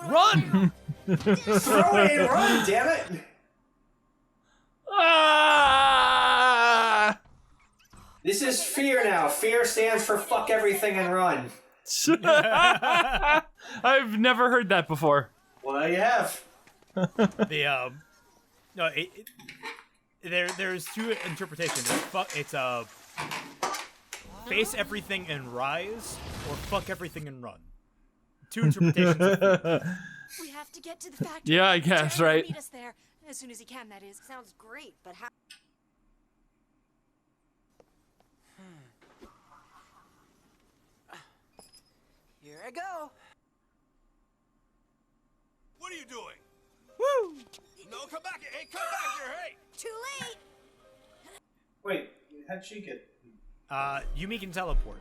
Run! Throw it and run, damn it! Ah! This is fear now. Fear stands for fuck everything and run. I've never heard that before. Well, you have. No, there's two interpretations. It's face everything and rise, or fuck everything and run. Two interpretations. We have to get to the factory. Yeah, I guess, Jeremy will right? Meet us there as soon as he can. That is. Sounds great, but how? Here I go. What are you doing? Woo! No, come back here. Hey, come back here. Hey. Too late. Wait, how'd she get? Yumi can teleport.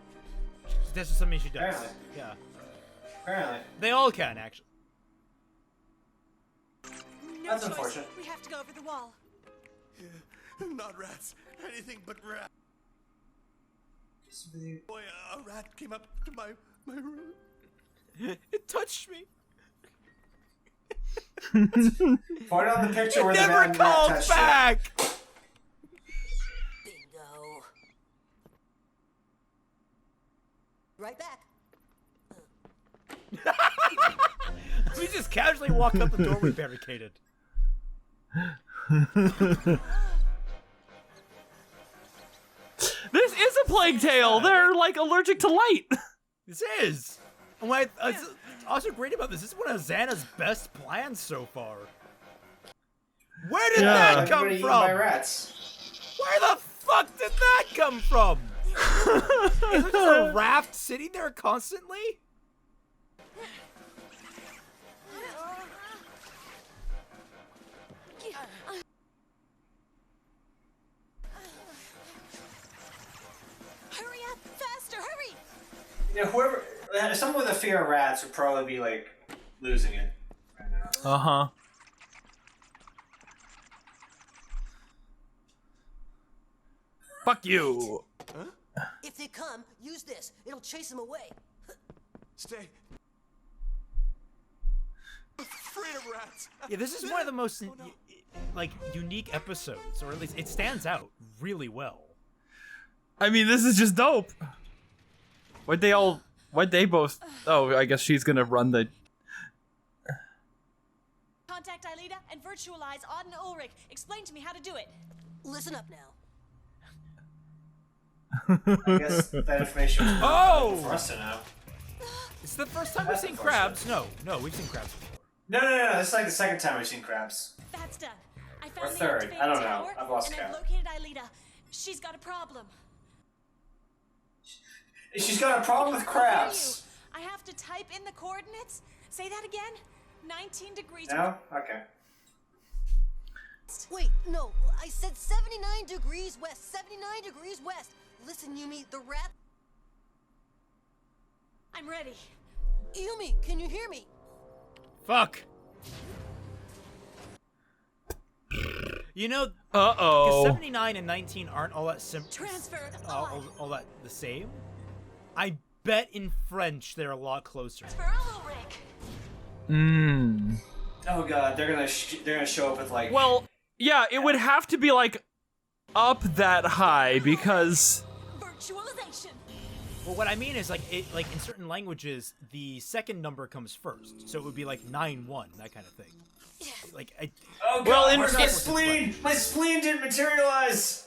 That's just something she does. Apparently. Yeah. Apparently. They all can, actually. no That's choice. unfortunate. We have to go over the wall. Not rats. Anything but rats. Boy, a rat came up to my room. It touched me. Point on the picture where the Never rat called touched back. Bingo. Right back. We just casually walk up the door we barricaded. This is a plague tale. They're like allergic to light. This is. And what's also great about this is one of Xana's best plans so far. Where did that come Everybody eaten from? by rats. Where the fuck did that come from? Is there just a raft sitting there constantly? Hurry up! Faster! Hurry! Yeah, someone with a fear of rats would probably be like losing it right now. Uh-huh. Fuck you. Huh? If they come, use this. It'll chase them away. Stay. I'm afraid of rats. Yeah, this is one of the most like unique episodes, or at least it stands out really well. I mean, this is just dope. Why'd they both... Oh, I guess she's gonna run the... Contact Aelita and virtualize Auden Ulrich. Explain to me how to do it. Listen up now. I guess that information was for us to know. It's the first time we've seen crabs. No, we've seen crabs before. No. This is like the second time we've seen crabs. That's done. I Or found the third. activated I don't know. tower, I've lost and count. I've located Aelita. She's got a problem. She's got a problem with crabs. I have to type in the coordinates. Say that again. 19 degrees. No? Okay. Wait, no. I said 79 degrees west. 79 degrees west. Listen, Yumi, the rat... I'm ready. Yumi, can you hear me? Fuck. You know, Uh-oh. because 79 and 19 aren't all that Transfer all that the same. I bet in French they're a lot closer. Mmm. Oh god, they're gonna show up with like. Well, yeah, it would have to be like up that high because. Virtualization. Well, what I mean is like in certain languages the second number comes first, so it would be like 9-1, that kind of thing. Like oh god, where's my spleen? My spleen didn't materialize.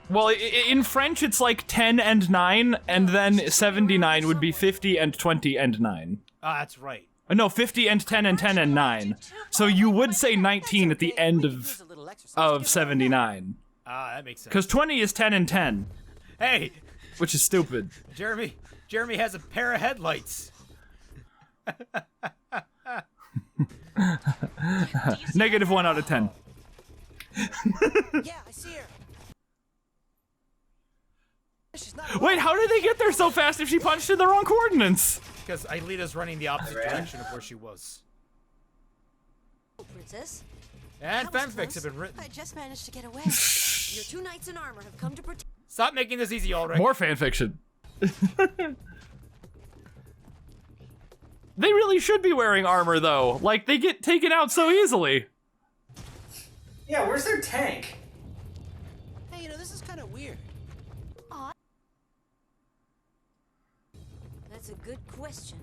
Well, in French it's like 10 and 9, and then 79 would be 50 and 20 and 9. Ah, that's right. No, 50 and 10 and 10 and 9. So you would say 19 at the end of 79. Ah, that makes sense. Because 20 is 10 and 10. Hey! Which is stupid. Jeremy has a pair of headlights. -1 out of 10. Yeah, I see her. Wait, how did they get there so fast if she punched in the wrong coordinates? Because Aelita's running the opposite direction of where she was. Princess. And fanfics have been written. I just managed to get away. Your 2 knights in armor have come to protect. Stop making this easy, Ulrich. More fanfiction. They really should be wearing armor, though. Like, they get taken out so easily. Yeah, where's their tank? Hey, you know, this is kind of weird. That's a good question.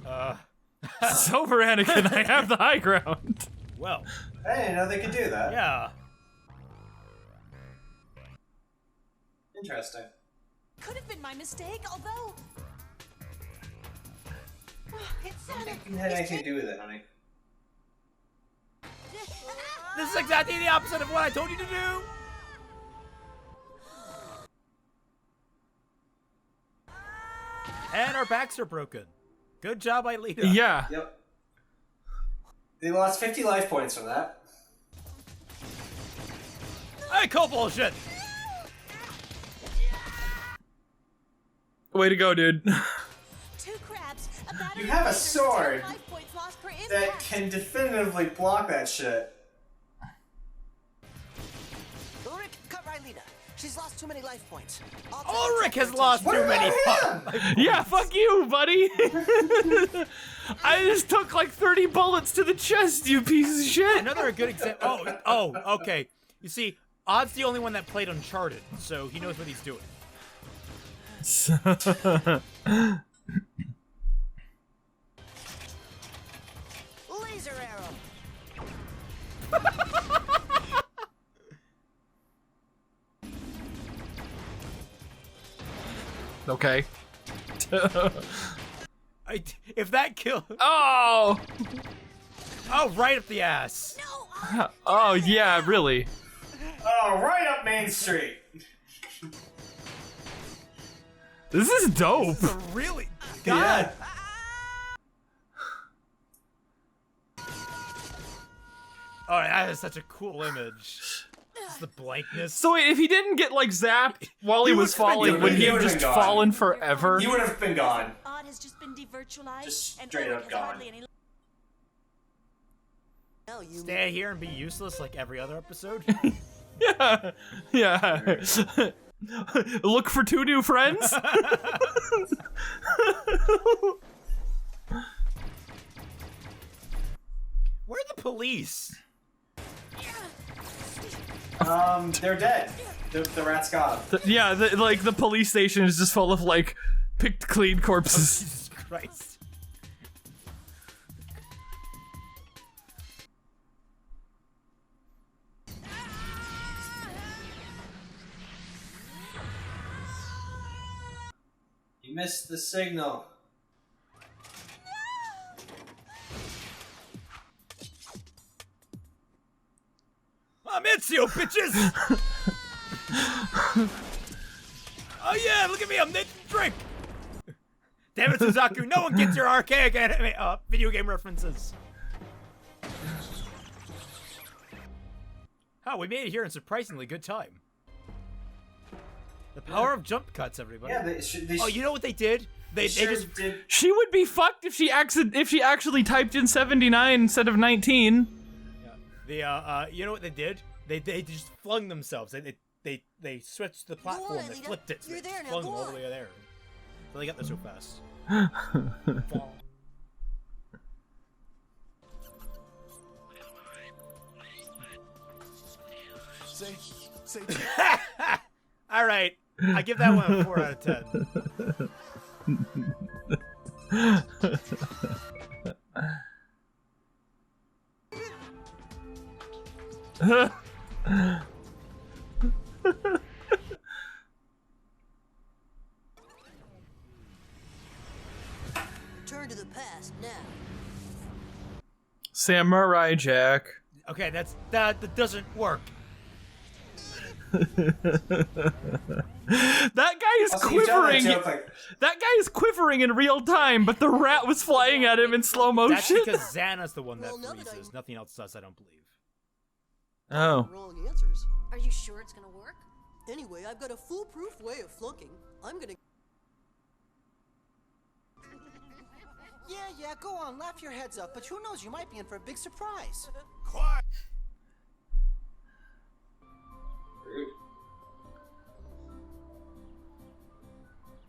So, for Anakin, I have the high ground. Well. I didn't know they could do that. Yeah. Interesting. Could have been my mistake, although. It's I don't think you had anything to do with it, honey. This is exactly the opposite of what I told you to do. And our backs are broken. Good job, Aelita. Yeah. Yep. They lost 50 life points from that. I call bullshit. Way to go, dude. 2 crabs, You have a sword that can definitively block that shit. Ulrich, cut Rylita. She's lost too many life points. Ulrich has lost too many points. Yeah, fuck you, buddy. I just took like 30 bullets to the chest, you piece of shit. Another good example. Oh, okay. You see, Odd's the only one that played Uncharted, so he knows what he's doing. Laser arrow. Okay. If that kill. Oh! Oh, right up the ass. Oh, yeah, really. Oh, right up Main Street. This is dope. This is really. God. Oh, that is such a cool image. It's the blankness. So wait, if he didn't get like zapped while he was falling, would he have just fallen forever? He would have been gone. Odd has just been devirtualized. Just and straight Ulrich up has gone. hardly any... Stay here and be useless like every other episode? Yeah. Yeah. Look for 2 new friends? Where are the police? They're dead. The rat's gone. Yeah, like the police station is just full of like picked clean corpses. Oh, Jesus Christ. You missed the signal. I'm Ezio, bitches! Oh yeah, look at me, I'm Nathan Drake! Damn it, Suzaku, no one gets your archaic anime, video game references. Oh, we made it here in surprisingly good time. The power of jump cuts, everybody. Yeah, oh, you know what they did? They just did. She would be fucked if she actually typed in 79 instead of 19. You know what they did? They just flung themselves. They switched the platform. They flipped it. So You're they there now, flung them go all the on. way there. So they got there so fast. Say. All right, I give that one a 4 out of 10. Turn to the past now. Samurai Jack. Okay, that doesn't work. That guy is quivering. That guy is quivering in real time, but the rat was flying at him in slow motion. That's because Xana's the one that freezes. Nothing else does, I don't believe. Oh. Wrong answers. Are you sure it's gonna work? Anyway, I've got a foolproof way of flunking. I'm gonna... Yeah, go on, laugh your heads up, but who knows, you might be in for a big surprise. Quiet! Rude.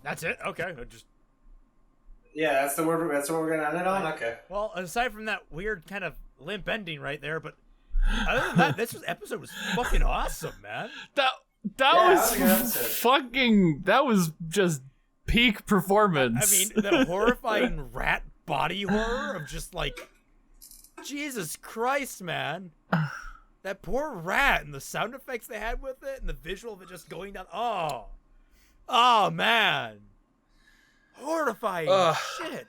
That's it? Okay. Yeah, that's the word. That's what we're gonna end it on. Okay. Well, aside from that weird kind of limp ending right there, but other than that, this episode was fucking awesome, man. That was fucking. That was just peak performance. I mean, the horrifying rat body horror of just like, Jesus Christ, man. That poor rat and the sound effects they had with it and the visual of it just going down. Oh man. Horrifying shit.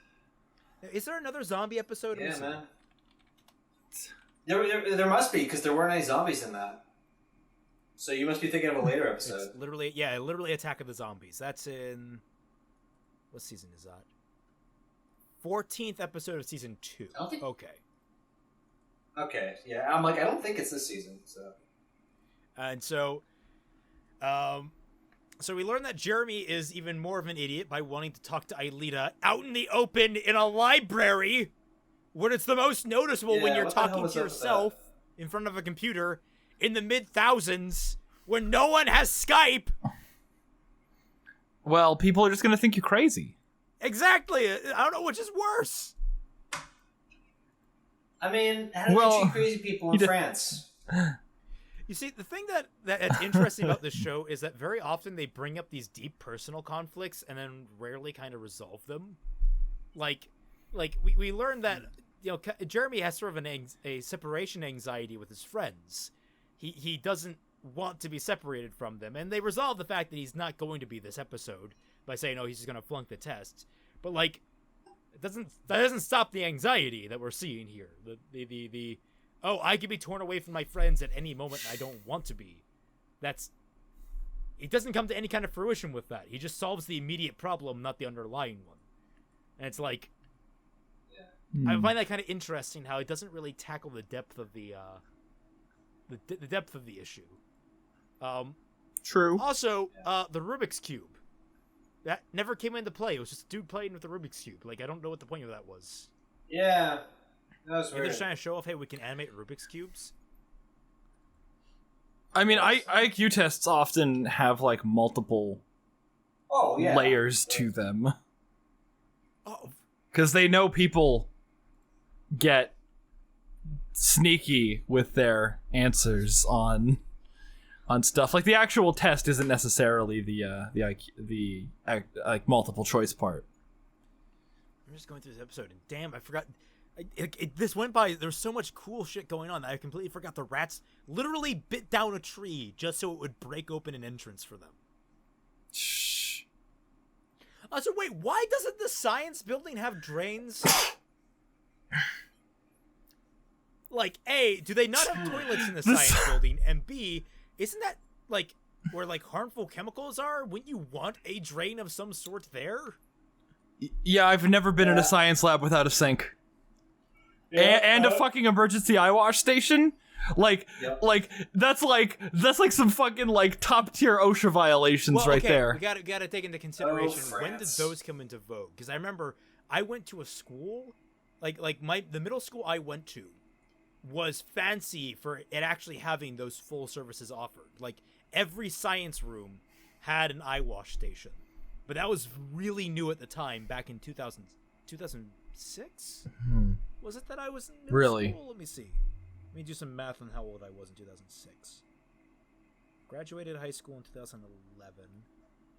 Is there another zombie episode? Yeah, man. There must be, because there weren't any zombies in that. So you must be thinking of a later episode. It's literally Attack of the Zombies. That's in... What season is that? 14th episode of season 2. Okay. Okay, yeah. I'm like, I don't think it's this season, so... And so... So we learn that Jeremy is even more of an idiot by wanting to talk to Aelita out in the open in a library, when it's the most noticeable when you're talking to yourself in front of a computer in the mid-thousands when no one has Skype. Well, people are just gonna think you're crazy. Exactly. I don't know which is worse. I mean, how do they treat crazy people in France? You see, the thing that's interesting about this show is that very often they bring up these deep personal conflicts and then rarely kind of resolve them. Like we learned that, Jeremy has sort of a separation anxiety with his friends. He doesn't want to be separated from them, and they resolve the fact that he's not going to be this episode by saying, he's just going to flunk the test. But that doesn't stop the anxiety that we're seeing here. The I could be torn away from my friends at any moment and I don't want to be. It doesn't come to any kind of fruition with that. He just solves the immediate problem, not the underlying one. And it's like, I find that kind of interesting how it doesn't really tackle the depth of the depth of the issue. True. Also, the Rubik's Cube. That never came into play. It was just a dude playing with the Rubik's Cube. I don't know what the point of that was. Yeah. That was Maybe weird. they're trying to show off, hey, we can animate Rubik's Cubes. I mean, IQ tests often have multiple layers to them. Oh. Because they know people get sneaky with their answers on stuff. The actual test isn't necessarily the multiple choice part. I'm just going through this episode, and damn, I forgot. This went by. There's so much cool shit going on that I completely forgot the rats literally bit down a tree just so it would break open an entrance for them. Shh. So wait, why doesn't the science building have drains? A, do they not have toilets in the science building? And B, isn't that where harmful chemicals are? Wouldn't you want a drain of some sort there? Yeah, I've never been in a science lab without a sink. And a fucking emergency eye wash station. That's some fucking top tier OSHA violations right there. We gotta take into consideration when did those come into vogue? Because I remember I went to a school, the middle school I went to was fancy for it actually having those full services offered. Every science room had an eye wash station, but that was really new at the time back in 2006. Was it that I was in middle school? Let me see. Let me do some math on how old I was in 2006. Graduated high school in 2011.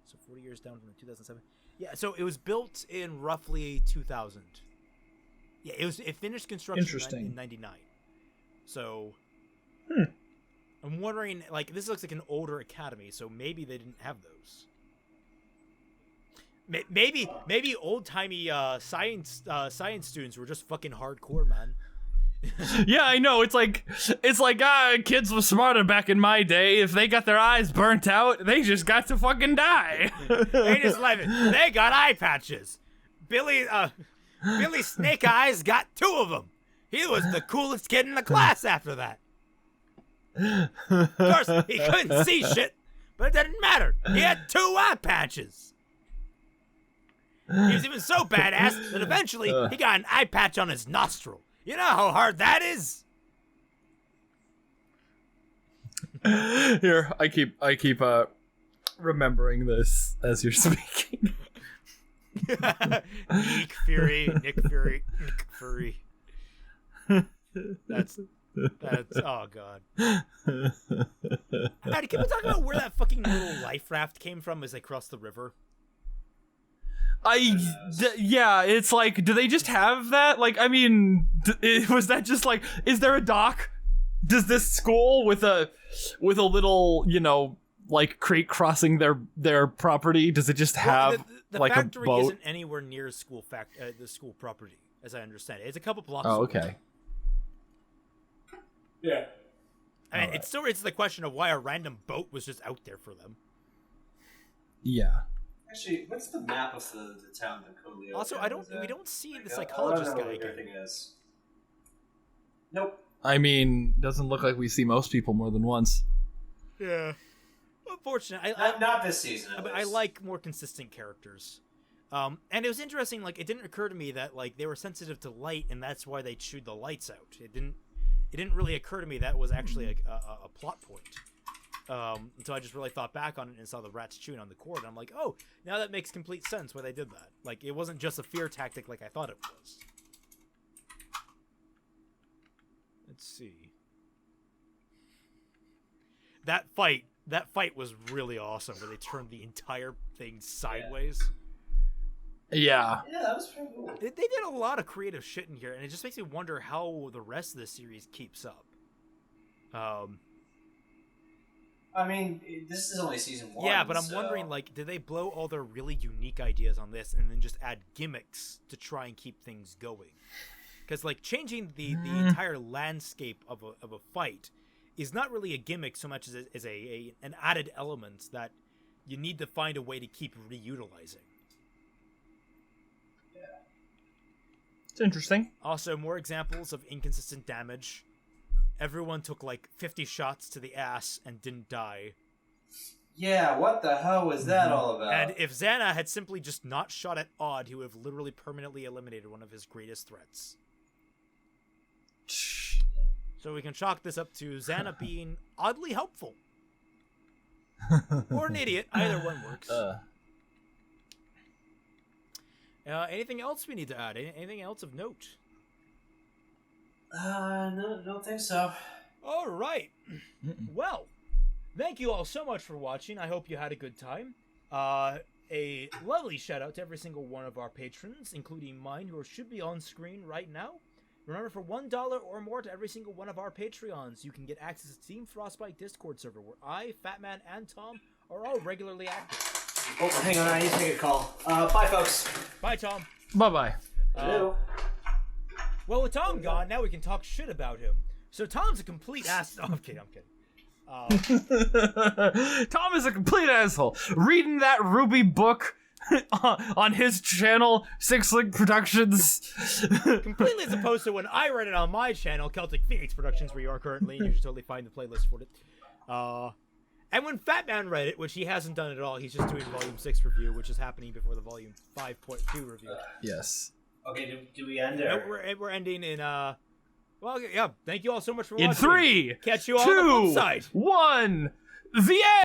So 40 years down from 2007. Yeah, so it was built in roughly 2000. Yeah, it finished construction in 99. So I'm wondering, this looks like an older academy, so maybe they didn't have those. Maybe old-timey science students were just fucking hardcore, man. Yeah, I know. It's kids were smarter back in my day. If they got their eyes burnt out, they just got to fucking die. They just live it. They got eye patches. Billy Snake Eyes got 2 of them. He was the coolest kid in the class after that. Of course, he couldn't see shit, but it didn't matter. He had 2 eye patches. He was even so badass that eventually he got an eye patch on his nostril. You know how hard that is? Here, I keep remembering this as you're speaking. Nick Fury. That's oh god. Ratty, can we talk about where that fucking little life raft came from as they crossed the river? Yeah, it's do they just have that? Was that just is there a dock? Does this school with a little, creek crossing their property, does it just have the a factory boat? Isn't anywhere near the school property, as I understand it. It's a couple blocks Oh, away. okay. Yeah. I mean, it's the question of why a random boat was just out there for them. Yeah. Actually, what's the map of the town that Code Lyoko Also, we don't see the psychologist I don't know guy what again. everything is. Nope. I mean, doesn't look like we see most people more than once. Yeah. unfortunate. Not this season. I like more consistent characters. And it was interesting. Like, it didn't occur to me that like they were sensitive to light, and that's why they chewed the lights out. It didn't really occur to me that was actually a plot point. Until I just really thought back on it and saw the rats chewing on the cord, and I'm like, oh, now that makes complete sense why they did that. Like, it wasn't just a fear tactic like I thought it was. Let's see. That fight was really awesome, where they turned the entire thing sideways. Yeah. Yeah, that was pretty cool. They did a lot of creative shit in here, and it just makes me wonder how the rest of the series keeps up. I mean, this is only season 1. Yeah, but I'm wondering, like, did they blow all their really unique ideas on this and then just add gimmicks to try and keep things going? Because, like, changing the entire landscape of a fight is not really a gimmick so much as an added element that you need to find a way to keep reutilizing. Yeah. It's interesting. Also, more examples of inconsistent damage. Everyone took like 50 shots to the ass and didn't die. Yeah, what the hell was that all about? And if Xana had simply just not shot at Odd, he would have literally permanently eliminated one of his greatest threats. So we can chalk this up to Xana being oddly helpful. Or an idiot. Either one works. Anything else we need to add? Anything else of note? No, don't think so. All right. Well, thank you all so much for watching. I hope you had a good time. A lovely shout out to every single one of our patrons, including mine, who should be on screen right now. Remember, for $1 or more to every single one of our Patreons, you can get access to Team Frostbite Discord server, where I, Fatman, and Tom are all regularly active. Oh, hang on, I need to take a call. Bye, folks. Bye, Tom. Bye-bye. Hello. Well, with Tom gone, now we can talk shit about him. So Tom's a complete ass. No, I'm kidding. Tom is a complete asshole. Reading that RWBY book on his channel, SickSlickProductions. Completely as opposed to when I read it on my channel, Celtic Productions, where you are currently, and you should totally find the playlist for it. And when Fatman read it, which he hasn't done at all, he's just doing Volume 6 review, which is happening before the Volume 5.2 review. Yes. Okay, do we end it? No, we're ending in, well, yeah, thank you all so much for watching. In 3, Catch you all 2, on the flip side. 1, the end!